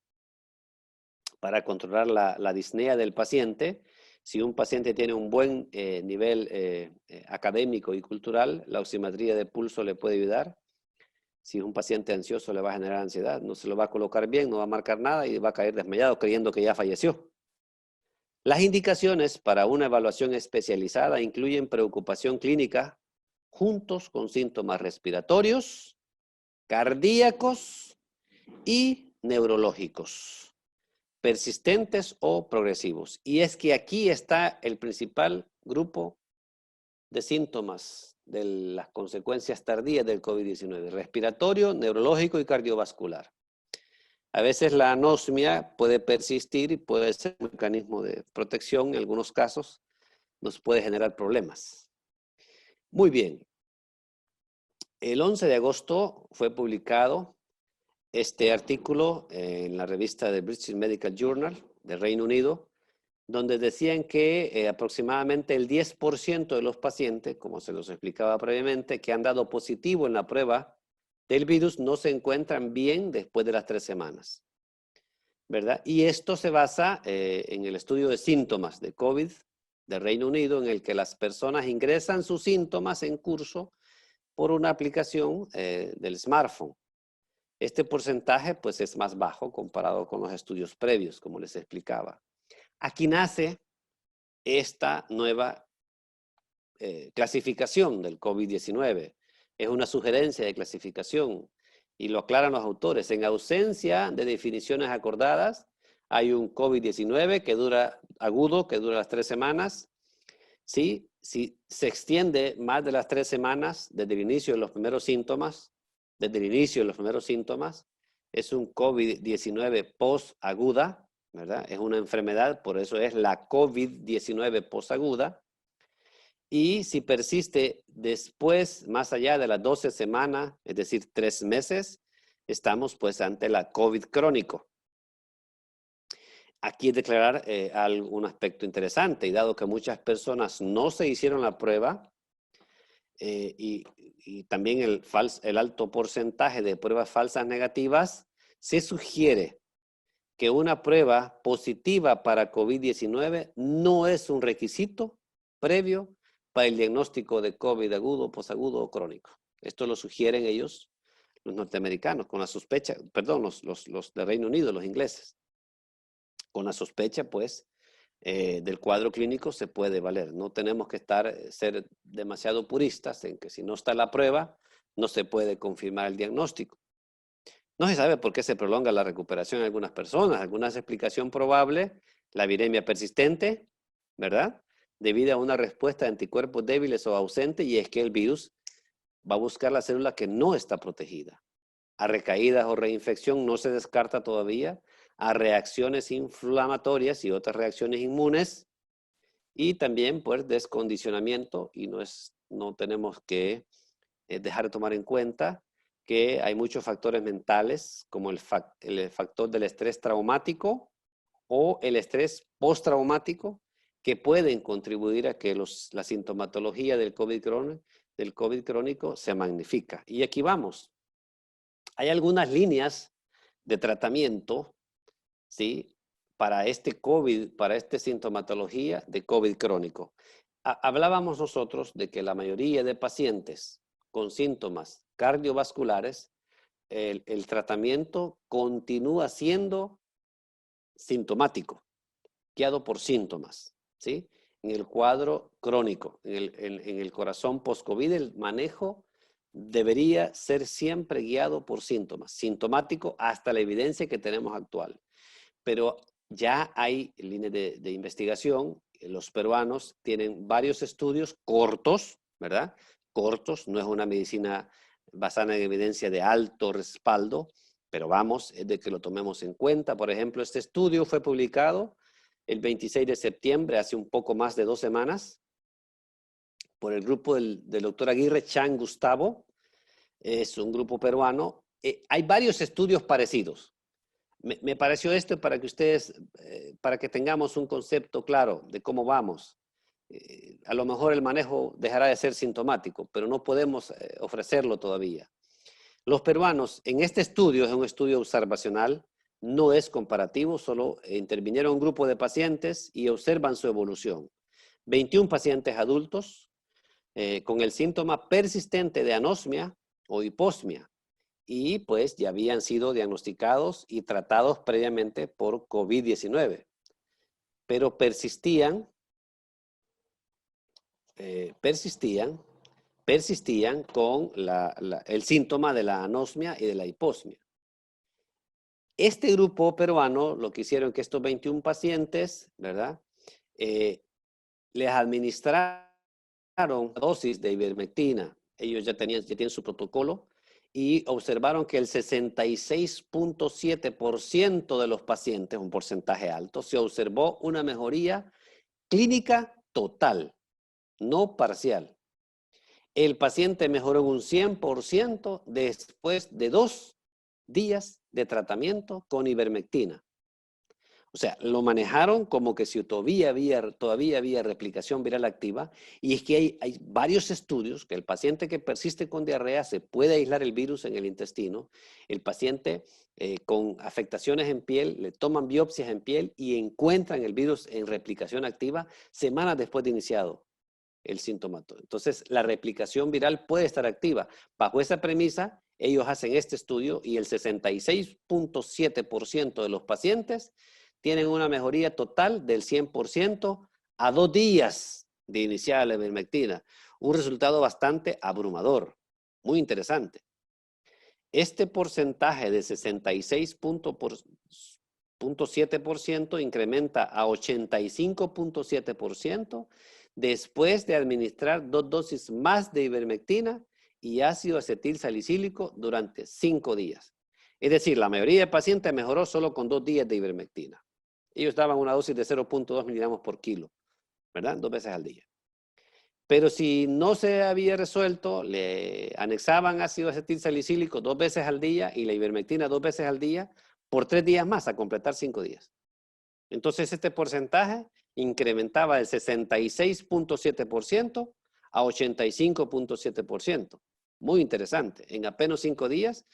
para controlar la disnea del paciente. Si un paciente tiene un buen nivel académico y cultural, la oximetría de pulso le puede ayudar. Si es un paciente ansioso, le va a generar ansiedad, no se lo va a colocar bien, no va a marcar nada y va a caer desmayado creyendo que ya falleció. Las indicaciones para una evaluación especializada incluyen preocupación clínica juntos con síntomas respiratorios, cardíacos y neurológicos, persistentes o progresivos. Y es que aquí está el principal grupo de síntomas de las consecuencias tardías del COVID-19, respiratorio, neurológico y cardiovascular. A veces la anosmia puede persistir y puede ser un mecanismo de protección, en algunos casos nos puede generar problemas. Muy bien. El 11 de agosto fue publicado este artículo en la revista de British Medical Journal del Reino Unido, donde decían que aproximadamente el 10% de los pacientes, como se los explicaba previamente, que han dado positivo en la prueba del virus no se encuentran bien después de las 3 semanas, ¿verdad? Y esto se basa en el estudio de síntomas de COVID del Reino Unido, en el que las personas ingresan sus síntomas en curso por una aplicación del smartphone. Este porcentaje pues es más bajo comparado con los estudios previos, como les explicaba. Aquí nace esta nueva clasificación del COVID-19. Es una sugerencia de clasificación y lo aclaran los autores. En ausencia de definiciones acordadas, hay un COVID-19 que dura agudo, que dura las 3 semanas. ¿Sí? Si se extiende más de las 3 semanas desde el inicio de los primeros síntomas, es un COVID-19 post-aguda, ¿verdad? Es una enfermedad, por eso es la COVID-19 posaguda. Y si persiste después, más allá de las 12 semanas, es decir, 3 meses, estamos pues ante la COVID crónico. Aquí declarar un aspecto interesante, y dado que muchas personas no se hicieron la prueba, y también el alto porcentaje de pruebas falsas negativas, se sugiere que una prueba positiva para COVID-19 no es un requisito previo para el diagnóstico de COVID agudo, posagudo o crónico. Esto lo sugieren ellos, los norteamericanos, con la sospecha, perdón, los de Reino Unido, los ingleses. Con la sospecha, pues, del cuadro clínico se puede valer. No tenemos que ser demasiado puristas en que si no está la prueba, no se puede confirmar el diagnóstico. No se sabe por qué se prolonga la recuperación en algunas personas. Alguna explicación probable, la viremia persistente, ¿verdad? Debido a una respuesta de anticuerpos débiles o ausentes, y es que el virus va a buscar la célula que no está protegida. A recaídas o reinfección no se descarta todavía, a reacciones inflamatorias y otras reacciones inmunes, y también pues descondicionamiento, y no tenemos que dejar de tomar en cuenta que hay muchos factores mentales, como el factor del estrés traumático o el estrés postraumático, que pueden contribuir a que la sintomatología del COVID crónico se magnifica. Y aquí vamos. Hay algunas líneas de tratamiento ¿sí? Para este COVID, para esta sintomatología de COVID crónico. Hablábamos nosotros de que la mayoría de pacientes con síntomas cardiovasculares, el tratamiento continúa siendo sintomático, guiado por síntomas, ¿sí? En el cuadro crónico, en el corazón post-COVID, el manejo debería ser siempre guiado por síntomas, sintomático hasta la evidencia que tenemos actual. Pero ya hay líneas de investigación, los peruanos tienen varios estudios cortos, ¿verdad? Cortos, no es una medicina basada en evidencia de alto respaldo, pero vamos, es de que lo tomemos en cuenta. Por ejemplo, este estudio fue publicado el 26 de septiembre, hace un poco más de 2 semanas, por el grupo del doctor Aguirre Chan Gustavo, es un grupo peruano. Hay varios estudios parecidos. Me pareció esto para que ustedes, para que tengamos un concepto claro de cómo vamos. A lo mejor el manejo dejará de ser sintomático, pero no podemos ofrecerlo todavía. Los peruanos, en este estudio, es un estudio observacional, no es comparativo, solo intervinieron un grupo de pacientes y observan su evolución. 21 pacientes adultos con el síntoma persistente de anosmia o hiposmia, y pues ya habían sido diagnosticados y tratados previamente por COVID-19, pero persistían con el síntoma de la anosmia y de la hiposmia. Este grupo peruano, lo que hicieron que estos 21 pacientes, ¿verdad? Les administraron dosis de ivermectina. Ellos ya tienen su protocolo, y observaron que el 66.7% de los pacientes, un porcentaje alto, se observó una mejoría clínica total, no parcial. El paciente mejoró en un 100% después de 2 días de tratamiento con ivermectina. O sea, lo manejaron como que si todavía había replicación viral activa, y es que hay varios estudios que el paciente que persiste con diarrea se puede aislar el virus en el intestino. El paciente con afectaciones en piel, le toman biopsias en piel y encuentran el virus en replicación activa semanas después de iniciado el sintomato. Entonces, la replicación viral puede estar activa. Bajo esa premisa, ellos hacen este estudio y el 66.7% de los pacientes tienen una mejoría total del 100% a 2 días de iniciar la ivermectina. Un resultado bastante abrumador, muy interesante. Este porcentaje de 66.7% incrementa a 85.7% después de administrar 2 dosis más de ivermectina y ácido acetil salicílico durante 5 días. Es decir, la mayoría de pacientes mejoró solo con 2 días de ivermectina. Ellos daban una dosis de 0.2 miligramos por kilo, ¿verdad? 2 veces al día. Pero si no se había resuelto, le anexaban ácido acetil salicílico 2 veces al día y la ivermectina 2 veces al día por 3 días más, a completar 5 días. Entonces, este porcentaje incrementaba del 66.7% a 85.7%. Muy interesante. En apenas 5 días,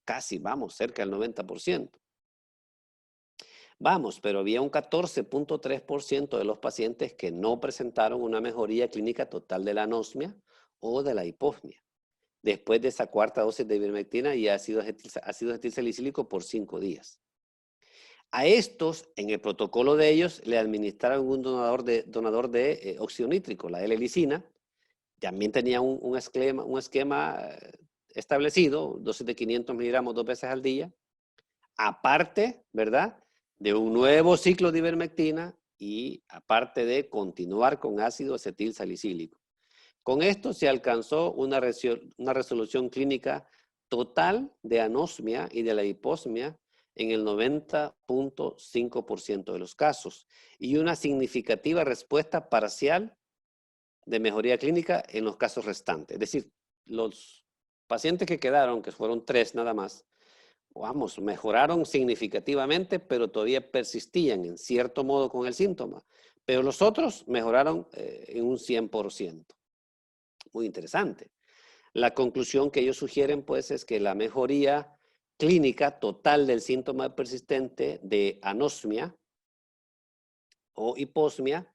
casi vamos cerca del 90%. Vamos, pero había un 14.3% de los pacientes que no presentaron una mejoría clínica total de la anosmia o de la hiposmia después de esa 4ª dosis de ivermectina y ácido acetil salicílico por 5 días. A estos, en el protocolo de ellos, le administraron un donador de óxido nítrico, la L-lisina. También tenía un esquema establecido, dosis de 500 miligramos 2 veces al día. Aparte, ¿verdad?, de un nuevo ciclo de ivermectina y aparte de continuar con ácido acetil salicílico. Con esto se alcanzó una resolución clínica total de anosmia y de la hiposmia en el 90.5% de los casos y una significativa respuesta parcial de mejoría clínica en los casos restantes. Es decir, los pacientes que quedaron, que fueron 3 nada más, vamos, mejoraron significativamente, pero todavía persistían en cierto modo con el síntoma. Pero los otros mejoraron en un 100%. Muy interesante. La conclusión que ellos sugieren, pues, es que la mejoría clínica total del síntoma persistente de anosmia o hiposmia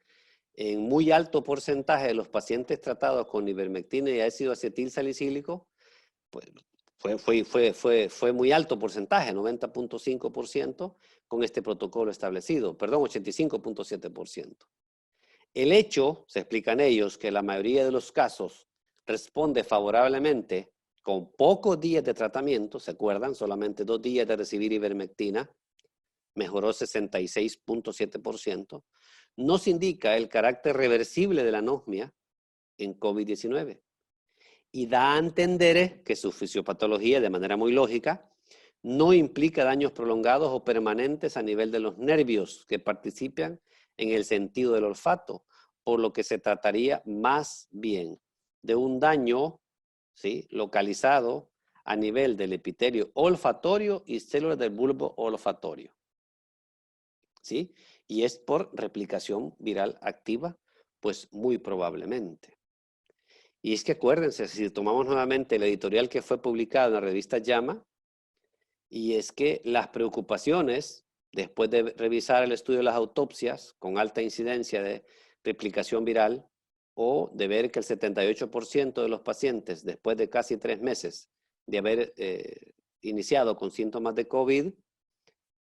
en muy alto porcentaje de los pacientes tratados con ivermectina y ácido acetil salicílico, pues fue muy alto porcentaje, 90.5% con este protocolo establecido, perdón, 85.7%. El hecho, se explican ellos, que la mayoría de los casos responde favorablemente con pocos días de tratamiento, ¿se acuerdan? Solamente 2 días de recibir ivermectina, mejoró 66.7%, nos indica el carácter reversible de la anosmia en COVID-19 y da a entender que su fisiopatología, de manera muy lógica, no implica daños prolongados o permanentes a nivel de los nervios que participan en el sentido del olfato, por lo que se trataría más bien de un daño, ¿sí?, localizado a nivel del epitelio olfatorio y células del bulbo olfatorio, ¿sí? Y es por replicación viral activa, pues muy probablemente. Y es que acuérdense, si tomamos nuevamente el editorial que fue publicado en la revista JAMA, y es que las preocupaciones, después de revisar el estudio de las autopsias con alta incidencia de replicación viral, o de ver que el 78% de los pacientes, después de casi 3 meses de haber iniciado con síntomas de COVID,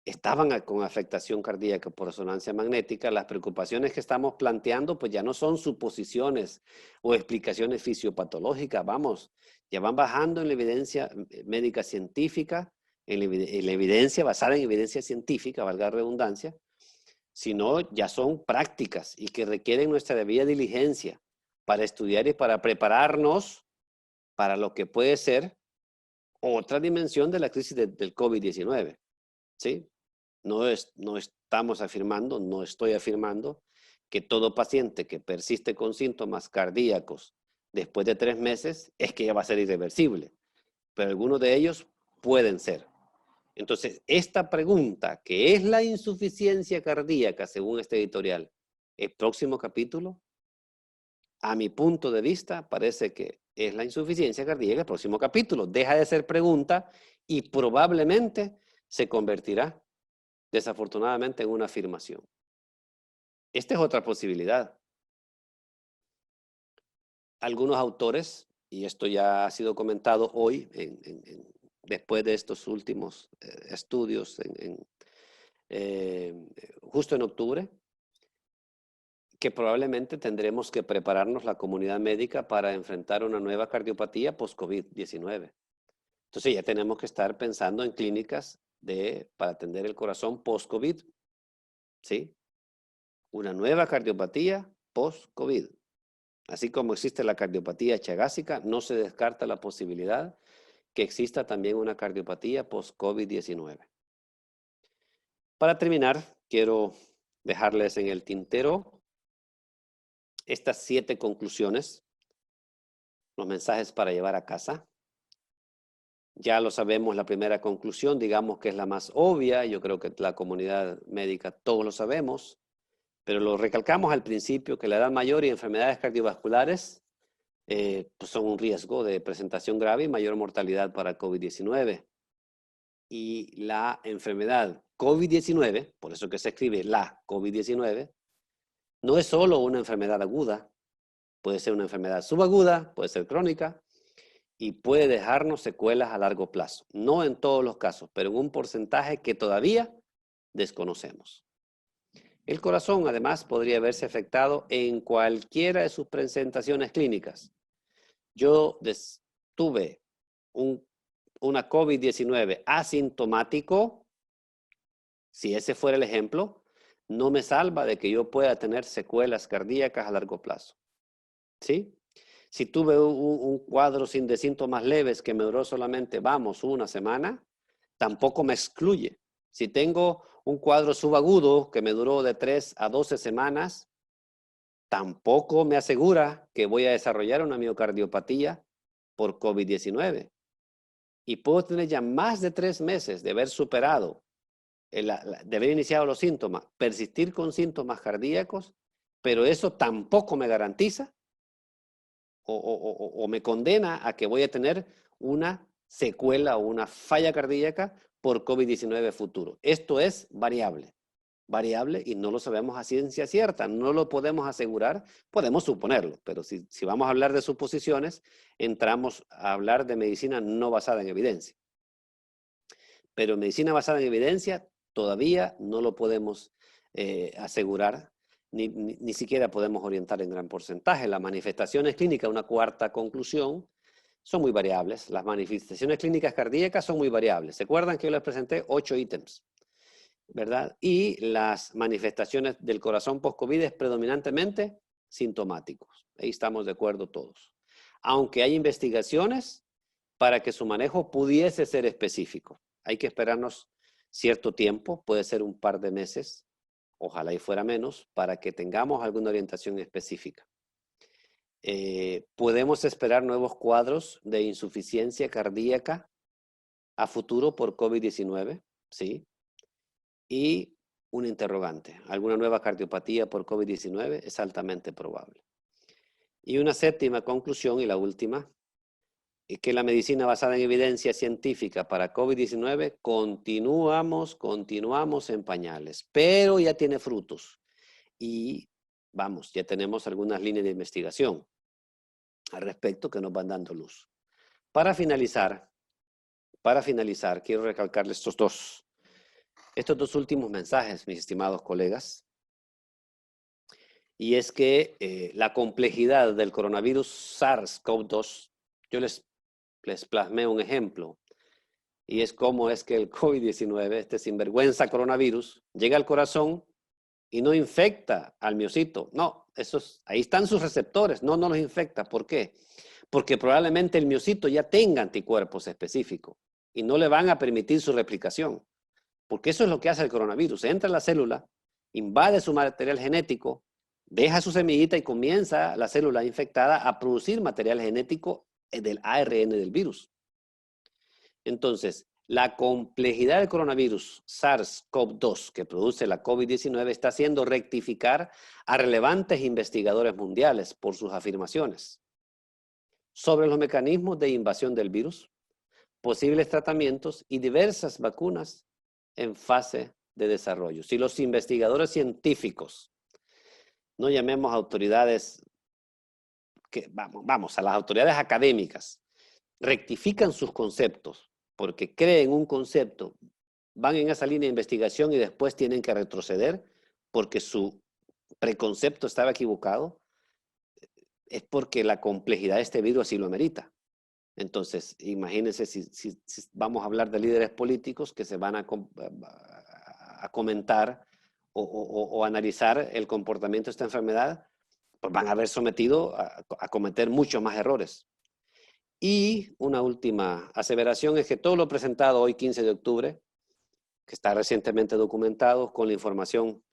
estaban con afectación cardíaca por resonancia magnética. Las preocupaciones que estamos planteando pues ya no son suposiciones o explicaciones fisiopatológicas, vamos, ya van bajando en la evidencia médica científica, en la evidencia basada en evidencia científica, valga la redundancia, sino ya son prácticas y que requieren nuestra debida diligencia para estudiar y para prepararnos para lo que puede ser otra dimensión de la crisis del COVID-19, ¿sí? No estamos afirmando, no estoy afirmando que todo paciente que persiste con síntomas cardíacos después de 3 meses es que ya va a ser irreversible, pero algunos de ellos pueden ser. Entonces, esta pregunta, ¿qué es la insuficiencia cardíaca según este editorial? El próximo capítulo, a mi punto de vista, parece que es la insuficiencia cardíaca el próximo capítulo. Deja de ser pregunta y probablemente se convertirá desafortunadamente en una afirmación. Esta es otra posibilidad. Algunos autores, y esto ya ha sido comentado hoy, después de estos últimos estudios, justo en octubre, que probablemente tendremos que prepararnos la comunidad médica para enfrentar una nueva cardiopatía post-COVID-19. Entonces ya tenemos que estar pensando en clínicas para atender el corazón post-COVID, ¿sí? Una nueva cardiopatía post-COVID. Así como existe la cardiopatía chagásica, no se descarta la posibilidad que exista también una cardiopatía post-COVID-19. Para terminar, quiero dejarles en el tintero estas 7 conclusiones, los mensajes para llevar a casa. Ya lo sabemos, la primera conclusión, digamos que es la más obvia, yo creo que la comunidad médica todos lo sabemos, pero lo recalcamos al principio, que la edad mayor y enfermedades cardiovasculares pues son un riesgo de presentación grave y mayor mortalidad para COVID-19. Y la enfermedad COVID-19, por eso que se escribe la COVID-19, no es solo una enfermedad aguda, puede ser una enfermedad subaguda, puede ser crónica y puede dejarnos secuelas a largo plazo. No en todos los casos, pero en un porcentaje que todavía desconocemos. El corazón, además, podría verse afectado en cualquiera de sus presentaciones clínicas. Yo tuve una COVID-19 asintomático, si ese fuera el ejemplo, no me salva de que yo pueda tener secuelas cardíacas a largo plazo. ¿Sí? Si tuve un cuadro de síntomas leves que me duró solamente, una semana, tampoco me excluye. Si tengo un cuadro subagudo que me duró de 3 a 12 semanas, tampoco me asegura que voy a desarrollar una miocardiopatía por COVID-19. Y puedo tener ya más de 3 meses de haber superado, de haber iniciado los síntomas, persistir con síntomas cardíacos, pero eso tampoco me garantiza o me condena a que voy a tener una secuela o una falla cardíaca por COVID-19 futuro. Esto es variable y no lo sabemos a ciencia cierta, no lo podemos asegurar, podemos suponerlo, pero si vamos a hablar de suposiciones, entramos a hablar de medicina no basada en evidencia. Pero medicina basada en evidencia todavía no lo podemos asegurar, ni siquiera podemos orientar en gran porcentaje. Las manifestaciones clínicas, una cuarta conclusión, son muy variables. Las manifestaciones clínicas cardíacas son muy variables. ¿Se acuerdan que yo les presenté 8 ítems? ¿Verdad? Y las manifestaciones del corazón post-COVID es predominantemente sintomáticos. Ahí estamos de acuerdo todos. Aunque hay investigaciones para que su manejo pudiese ser específico. Hay que esperarnos cierto tiempo, puede ser un par de meses, ojalá y fuera menos, para que tengamos alguna orientación específica. Podemos esperar nuevos cuadros de insuficiencia cardíaca a futuro por COVID-19, ¿sí? Y un interrogante, ¿alguna nueva cardiopatía por COVID-19? Es altamente probable. Y una séptima conclusión y la última, es que la medicina basada en evidencia científica para COVID-19 continuamos en pañales, pero ya tiene frutos. Y vamos, ya tenemos algunas líneas de investigación al respecto que nos van dando luz. Para finalizar, quiero recalcarles estos dos últimos mensajes, mis estimados colegas. Y es que la complejidad del coronavirus SARS-CoV-2, yo les plasmé un ejemplo, y es cómo es que el COVID-19, este sinvergüenza coronavirus, llega al corazón y no infecta al miocito. No, ahí están sus receptores, no los infecta. ¿Por qué? Porque probablemente el miocito ya tenga anticuerpos específicos y no le van a permitir su replicación. Porque eso es lo que hace el coronavirus. Entra en la célula, invade su material genético, deja su semillita y comienza la célula infectada a producir material genético del ARN del virus. Entonces, la complejidad del coronavirus SARS-CoV-2 que produce la COVID-19 está haciendo rectificar a relevantes investigadores mundiales por sus afirmaciones sobre los mecanismos de invasión del virus, posibles tratamientos y diversas vacunas en fase de desarrollo. Si los investigadores científicos, no llamemos autoridades, vamos, a las autoridades académicas, rectifican sus conceptos porque creen un concepto, van en esa línea de investigación y después tienen que retroceder porque su preconcepto estaba equivocado, es porque la complejidad de este virus así lo amerita. Entonces, imagínense si vamos a hablar de líderes políticos que se van a comentar o analizar el comportamiento de esta enfermedad, pues van a haber sometido a cometer muchos más errores. Y una última aseveración es que todo lo presentado hoy, 15 de octubre, que está recientemente documentado con la información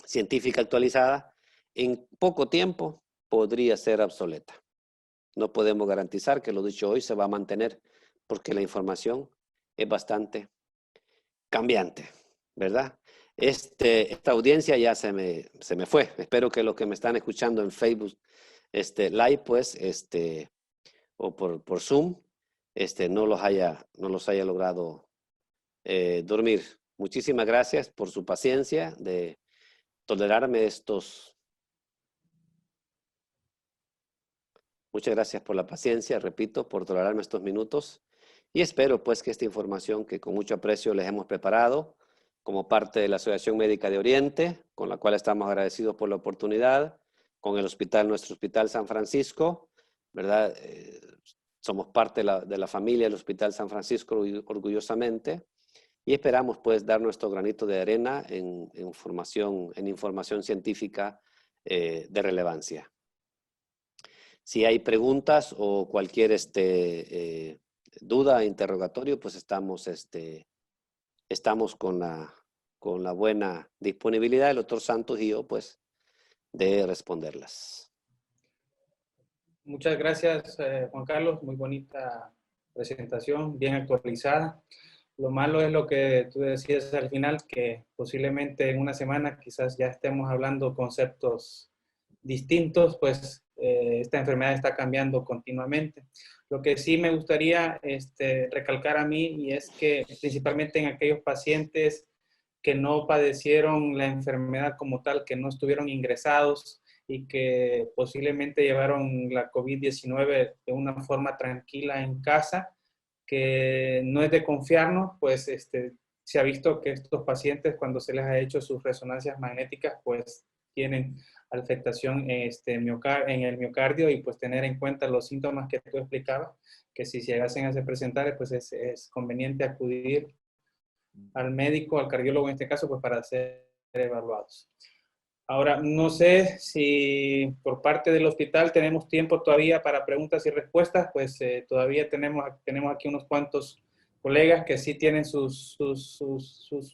científica actualizada, en poco tiempo podría ser obsoleta. No podemos garantizar que lo dicho hoy se va a mantener porque la información es bastante cambiante, ¿verdad? Esta audiencia ya se me fue. Espero que los que me están escuchando en Facebook Live, pues, o por Zoom, no los haya logrado dormir. Muchísimas gracias por su paciencia de tolerarme Muchas gracias por la paciencia, repito, por tolerarme estos minutos. Y espero pues que esta información que con mucho aprecio les hemos preparado como parte de la Asociación Médica de Oriente, con la cual estamos agradecidos por la oportunidad, con el nuestro Hospital San Francisco, ¿verdad? Somos parte de la familia del Hospital San Francisco orgullosamente y esperamos pues dar nuestro granito de arena en información científica de relevancia. Si hay preguntas o cualquier duda, interrogatorio, pues estamos con la buena disponibilidad del doctor Santos y yo, pues, de responderlas. Muchas gracias, Juan Carlos. Muy bonita presentación, bien actualizada. Lo malo es lo que tú decías al final, que posiblemente en una semana quizás ya estemos hablando conceptos distintos, pues esta enfermedad está cambiando continuamente. Lo que sí me gustaría recalcar a mí, y es que principalmente en aquellos pacientes que no padecieron la enfermedad como tal, que no estuvieron ingresados y que posiblemente llevaron la COVID-19 de una forma tranquila en casa, que no es de confiarnos, pues se ha visto que estos pacientes, cuando se les ha hecho sus resonancias magnéticas, pues tienen afectación en el miocardio, y pues tener en cuenta los síntomas que tú explicabas, que si llegasen a se presentar, pues es conveniente acudir al médico, al cardiólogo en este caso, pues para ser evaluados. Ahora, no sé si por parte del hospital tenemos tiempo todavía para preguntas y respuestas, pues todavía tenemos aquí unos cuantos colegas que sí tienen sus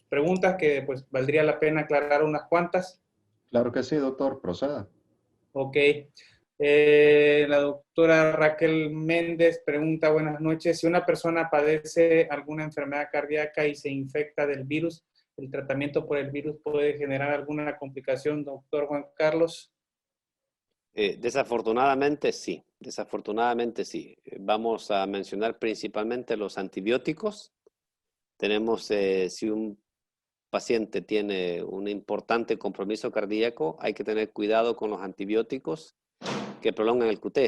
preguntas, que pues valdría la pena aclarar unas cuantas. Claro que sí, doctor, proceda. Ok. La doctora Raquel Méndez pregunta, buenas noches, si una persona padece alguna enfermedad cardíaca y se infecta del virus, ¿el tratamiento por el virus puede generar alguna complicación, doctor Juan Carlos? Desafortunadamente sí, desafortunadamente sí. Vamos a mencionar principalmente los antibióticos. Tenemos, si un paciente tiene un importante compromiso cardíaco, hay que tener cuidado con los antibióticos que prolongan el QT.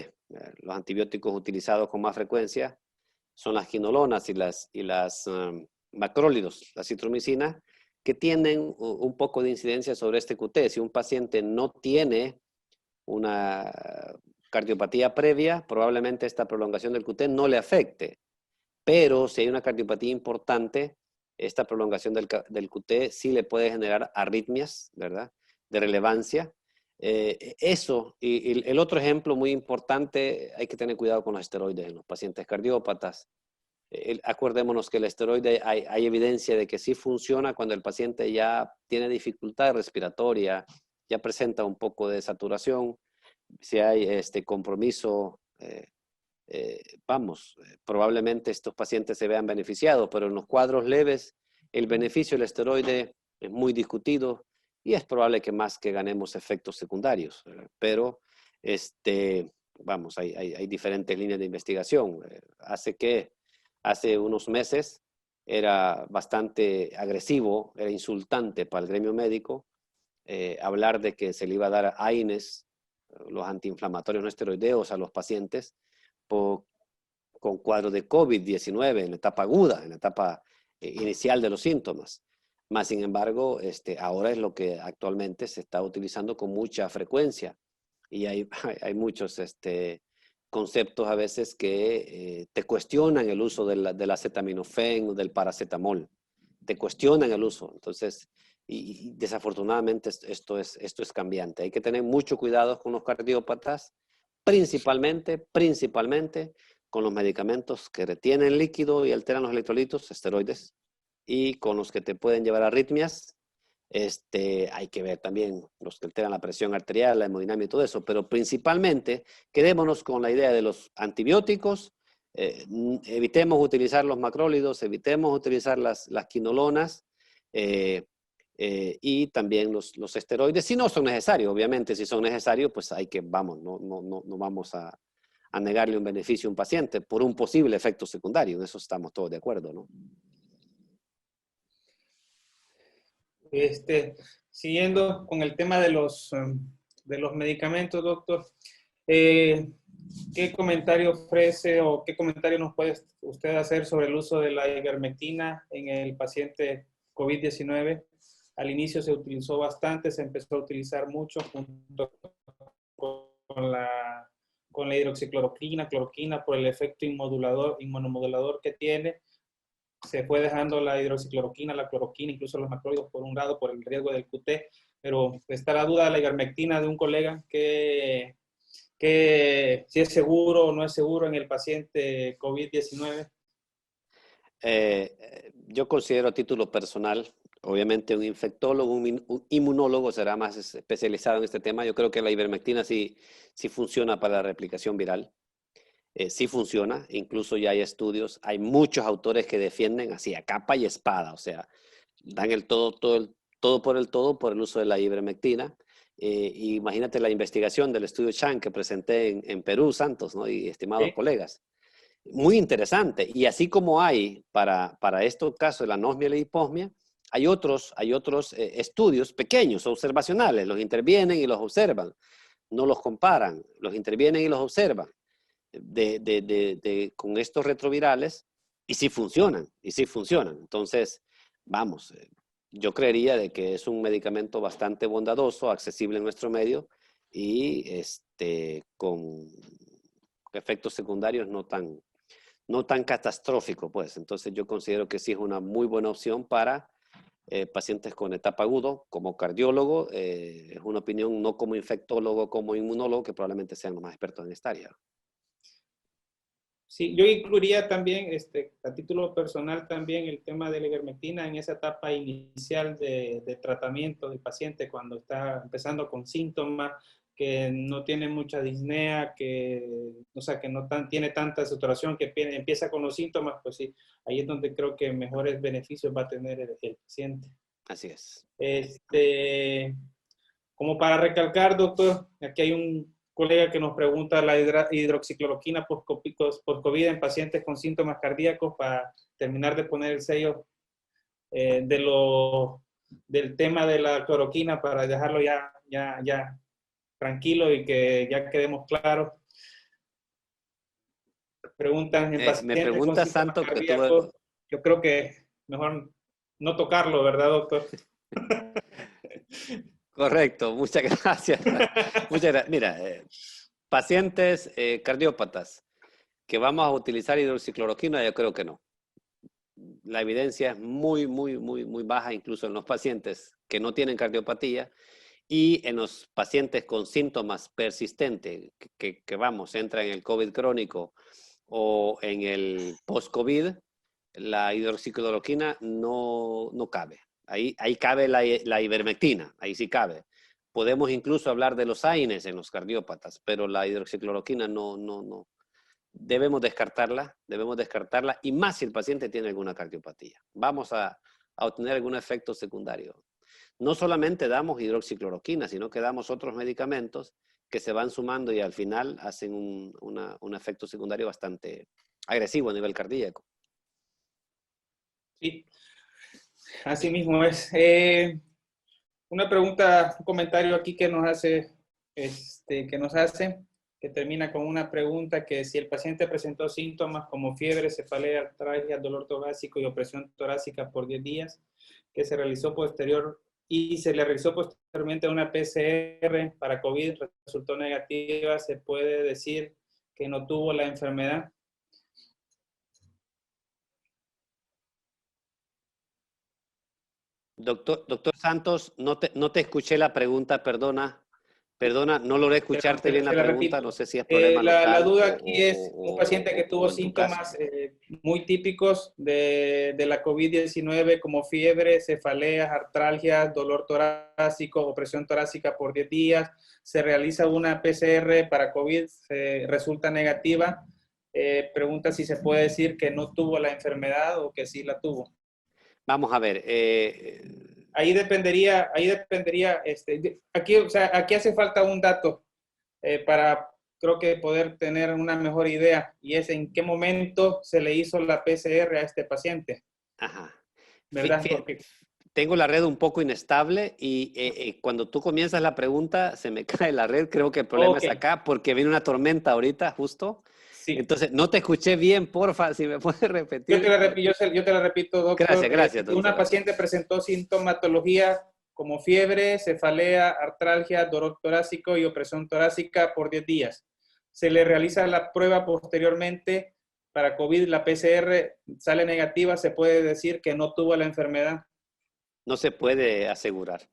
Los antibióticos utilizados con más frecuencia son las quinolonas y las macrólidos, la citromicina, que tienen un poco de incidencia sobre este QT. Si un paciente no tiene una cardiopatía previa, probablemente esta prolongación del QT no le afecte. Pero si hay una cardiopatía importante, esta prolongación del QT sí le puede generar arritmias, ¿verdad? De relevancia. Eso, y el otro ejemplo muy importante, hay que tener cuidado con los esteroides en los pacientes cardiópatas. Acordémonos que el esteroide hay evidencia de que sí funciona cuando el paciente ya tiene dificultad respiratoria, ya presenta un poco de saturación, si hay compromiso, probablemente estos pacientes se vean beneficiados, pero en los cuadros leves el beneficio del esteroide es muy discutido y es probable que más que ganemos efectos secundarios, ¿verdad? Pero hay diferentes líneas de investigación. Hace unos meses era bastante agresivo, era insultante para el gremio médico hablar de que se le iba a dar a AINES, los antiinflamatorios no esteroideos, a los pacientes con cuadro de COVID-19 en la etapa aguda, en la etapa inicial de los síntomas. Más sin embargo, ahora es lo que actualmente se está utilizando con mucha frecuencia y hay muchos conceptos a veces que te cuestionan el uso del acetaminofén o del paracetamol. Te cuestionan el uso. Entonces, y desafortunadamente esto es cambiante. Hay que tener mucho cuidado con los cardiópatas, principalmente con los medicamentos que retienen líquido y alteran los electrolitos, esteroides, y con los que te pueden llevar a arritmias. Hay que ver también los que alteran la presión arterial, la hemodinamia y todo eso, pero principalmente quedémonos con la idea de los antibióticos, evitemos utilizar los macrólidos, evitemos utilizar las quinolonas y también los esteroides, si no son necesarios, obviamente, si son necesarios, pues hay que, no vamos a negarle un beneficio a un paciente por un posible efecto secundario, en eso estamos todos de acuerdo, ¿no? Siguiendo con el tema de los medicamentos, doctor, ¿qué comentario ofrece o qué comentario nos puede usted hacer sobre el uso de la ivermectina en el paciente COVID-19? Al inicio se utilizó bastante, se empezó a utilizar mucho junto con la hidroxicloroquina, cloroquina, por el efecto inmunomodulador que tiene. Se fue dejando la hidroxicloroquina, la cloroquina, incluso los macrólidos por un lado, por el riesgo del QT, pero está la duda de la ivermectina de un colega que si es seguro o no es seguro en el paciente COVID-19. Yo considero a título personal, obviamente un infectólogo, un inmunólogo será más especializado en este tema. Yo creo que la ivermectina sí funciona para la replicación viral. Sí funciona, incluso ya hay estudios, hay muchos autores que defienden así a capa y espada, o sea, dan todo todo por el uso de la ivermectina. Imagínate la investigación del estudio Chan que presenté en Perú, Santos, ¿no? Y estimados colegas. Muy interesante. Y así como hay para estos casos de la anosmia y la hiposmia, hay otros estudios pequeños, observacionales. Los intervienen y los observan. No los comparan, los intervienen y los observan con estos retrovirales y sí funcionan, Entonces, vamos, yo creería de que es un medicamento bastante bondadoso, accesible en nuestro medio y con efectos secundarios no tan catastróficos, pues. Entonces, yo considero que sí es una muy buena opción para pacientes con etapa agudo. Como cardiólogo, es una opinión no como infectólogo, como inmunólogo, que probablemente sean los más expertos en esta área. Sí, yo incluiría también, a título personal también, el tema de la ivermectina en esa etapa inicial de tratamiento del paciente cuando está empezando con síntomas, que no tiene mucha disnea, o sea, que no tiene tanta saturación, que empieza con los síntomas, pues sí, ahí es donde creo que mejores beneficios va a tener el paciente. Así es. Como para recalcar, doctor, aquí hay un colega que nos pregunta la hidroxicloroquina post-COVID en pacientes con síntomas cardíacos, para terminar de poner el sello del tema de la cloroquina, para dejarlo ya tranquilo y que ya quedemos claros. Preguntan en pacientes Me pregunta con síntomas Santo cardíacos. Yo creo que mejor no tocarlo, ¿verdad, doctor? Correcto, muchas gracias. Muchas gracias. Mira, pacientes cardiópatas que vamos a utilizar hidroxicloroquina, yo creo que no. La evidencia es muy baja, incluso en los pacientes que no tienen cardiopatía y en los pacientes con síntomas persistentes que entra en el COVID crónico o en el post-COVID, la hidroxicloroquina no cabe. Ahí cabe la ivermectina, ahí sí cabe. Podemos incluso hablar de los AINES en los cardiópatas, pero la hidroxicloroquina no. Debemos descartarla, y más si el paciente tiene alguna cardiopatía. Vamos a obtener algún efecto secundario. No solamente damos hidroxicloroquina, sino que damos otros medicamentos que se van sumando y al final hacen un efecto secundario bastante agresivo a nivel cardíaco. Sí, así mismo es. Una pregunta, un comentario aquí que nos hace, que termina con una pregunta, que si el paciente presentó síntomas como fiebre, cefalea, artralgia, dolor torácico y opresión torácica por 10 días, que se le realizó posteriormente una PCR para COVID, resultó negativa, ¿se puede decir que no tuvo la enfermedad? Doctor Santos, no te escuché la pregunta, perdona, no logré escucharte bien la pregunta, no sé si es problema La local duda aquí es un paciente que tuvo o en tu caso. síntomas muy típicos de la COVID-19, como fiebre, cefaleas, artralgias, dolor torácico, opresión torácica por 10 días. Se realiza una PCR para COVID, resulta negativa. Pregunta si se puede decir que no tuvo la enfermedad o que sí la tuvo. Vamos a ver. Ahí dependería, aquí hace falta un dato para, creo que, poder tener una mejor idea, y es en qué momento se le hizo la PCR a este paciente. Ajá. ¿Verdad? Porque tengo la red un poco inestable y cuando tú comienzas la pregunta se me cae la red. Creo que el problema es acá porque viene una tormenta ahorita justo. Sí. Entonces, no te escuché bien, porfa, si me puedes repetir. Yo te la repito, doctor. Gracias, doctor. Una paciente presentó sintomatología como fiebre, cefalea, artralgia, dolor torácico y opresión torácica por 10 días. Se le realiza la prueba posteriormente para COVID, la PCR sale negativa, se puede decir que no tuvo la enfermedad. No se puede asegurar.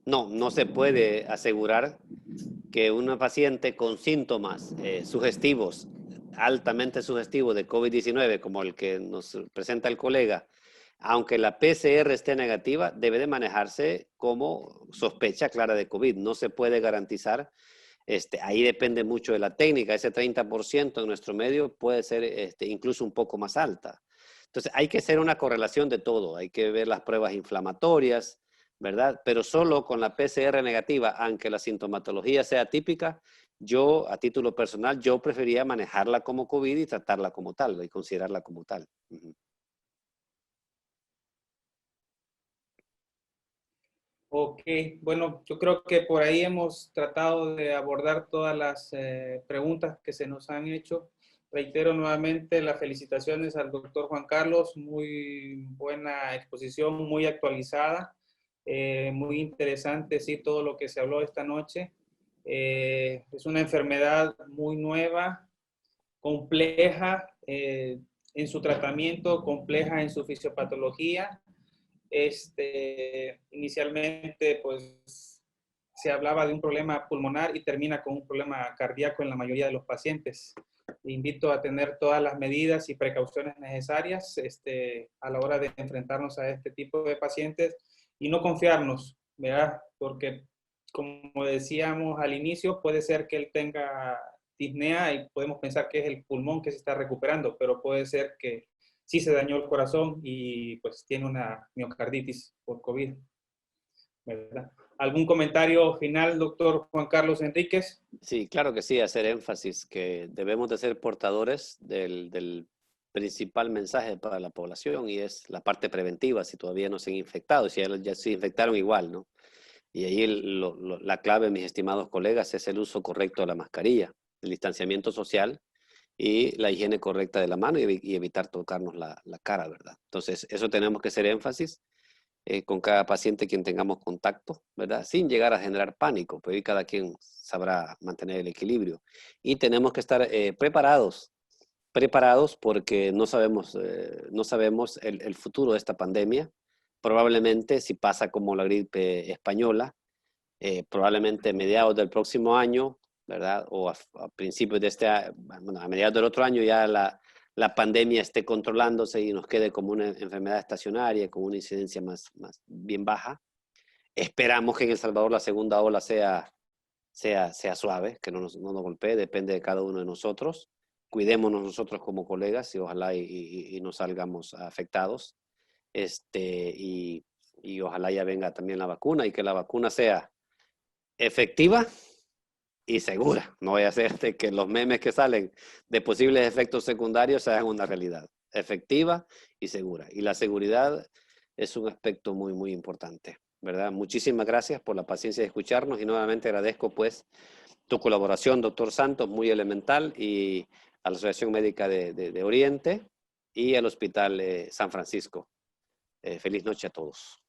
No se puede asegurar que una paciente con síntomas sugestivos, altamente sugestivos de COVID-19, como el que nos presenta el colega, aunque la PCR esté negativa, debe de manejarse como sospecha clara de COVID. No se puede garantizar. Ahí depende mucho de la técnica. Ese 30% en nuestro medio puede ser incluso un poco más alta. Entonces, hay que hacer una correlación de todo. Hay que ver las pruebas inflamatorias, ¿verdad? Pero solo con la PCR negativa, aunque la sintomatología sea típica, yo, a título personal, yo prefería manejarla como COVID y tratarla como tal, y considerarla como tal. Ok, bueno, yo creo que por ahí hemos tratado de abordar todas las preguntas que se nos han hecho. Reitero nuevamente las felicitaciones al doctor Juan Carlos, muy buena exposición, muy actualizada, muy interesante, sí, todo lo que se habló esta noche. Es una enfermedad muy nueva, compleja en su tratamiento, compleja en su fisiopatología. Inicialmente, pues, se hablaba de un problema pulmonar y termina con un problema cardíaco en la mayoría de los pacientes. Le invito a tener todas las medidas y precauciones necesarias a la hora de enfrentarnos a este tipo de pacientes y no confiarnos, ¿verdad? Porque, como decíamos al inicio, puede ser que él tenga disnea y podemos pensar que es el pulmón que se está recuperando, pero puede ser que sí se dañó el corazón y pues tiene una miocarditis por COVID, ¿verdad? ¿Algún comentario final, doctor Juan Carlos Enríquez? Sí, claro que sí, hacer énfasis que debemos de ser portadores del principal mensaje para la población y es la parte preventiva, si todavía no se han infectado, si ya se infectaron igual, ¿no? Y ahí la clave, mis estimados colegas, es el uso correcto de la mascarilla, el distanciamiento social y la higiene correcta de la mano y evitar tocarnos la cara, ¿verdad? Entonces, eso tenemos que hacer énfasis con cada paciente quien tengamos contacto, ¿verdad? Sin llegar a generar pánico, pero ahí cada quien sabrá mantener el equilibrio. Y tenemos que estar preparados porque no sabemos el futuro de esta pandemia. Probablemente si pasa como la gripe española, probablemente a mediados del próximo año, ¿verdad? O a principios de bueno, a mediados del otro año ya la pandemia esté controlándose y nos quede como una enfermedad estacionaria, con una incidencia más bien baja. Esperamos que en El Salvador la segunda ola sea suave, que no nos golpee, depende de cada uno de nosotros. Cuidémonos nosotros como colegas y ojalá y no salgamos afectados. Y ojalá ya venga también la vacuna y que la vacuna sea efectiva y segura. No vaya a ser de que los memes que salen de posibles efectos secundarios sean una realidad. Efectiva y segura. Y la seguridad es un aspecto muy, muy importante, ¿verdad? Muchísimas gracias por la paciencia de escucharnos y nuevamente agradezco pues tu colaboración, doctor Santos, muy elemental, y a la Asociación Médica de Oriente y al Hospital San Francisco. Feliz noche a todos.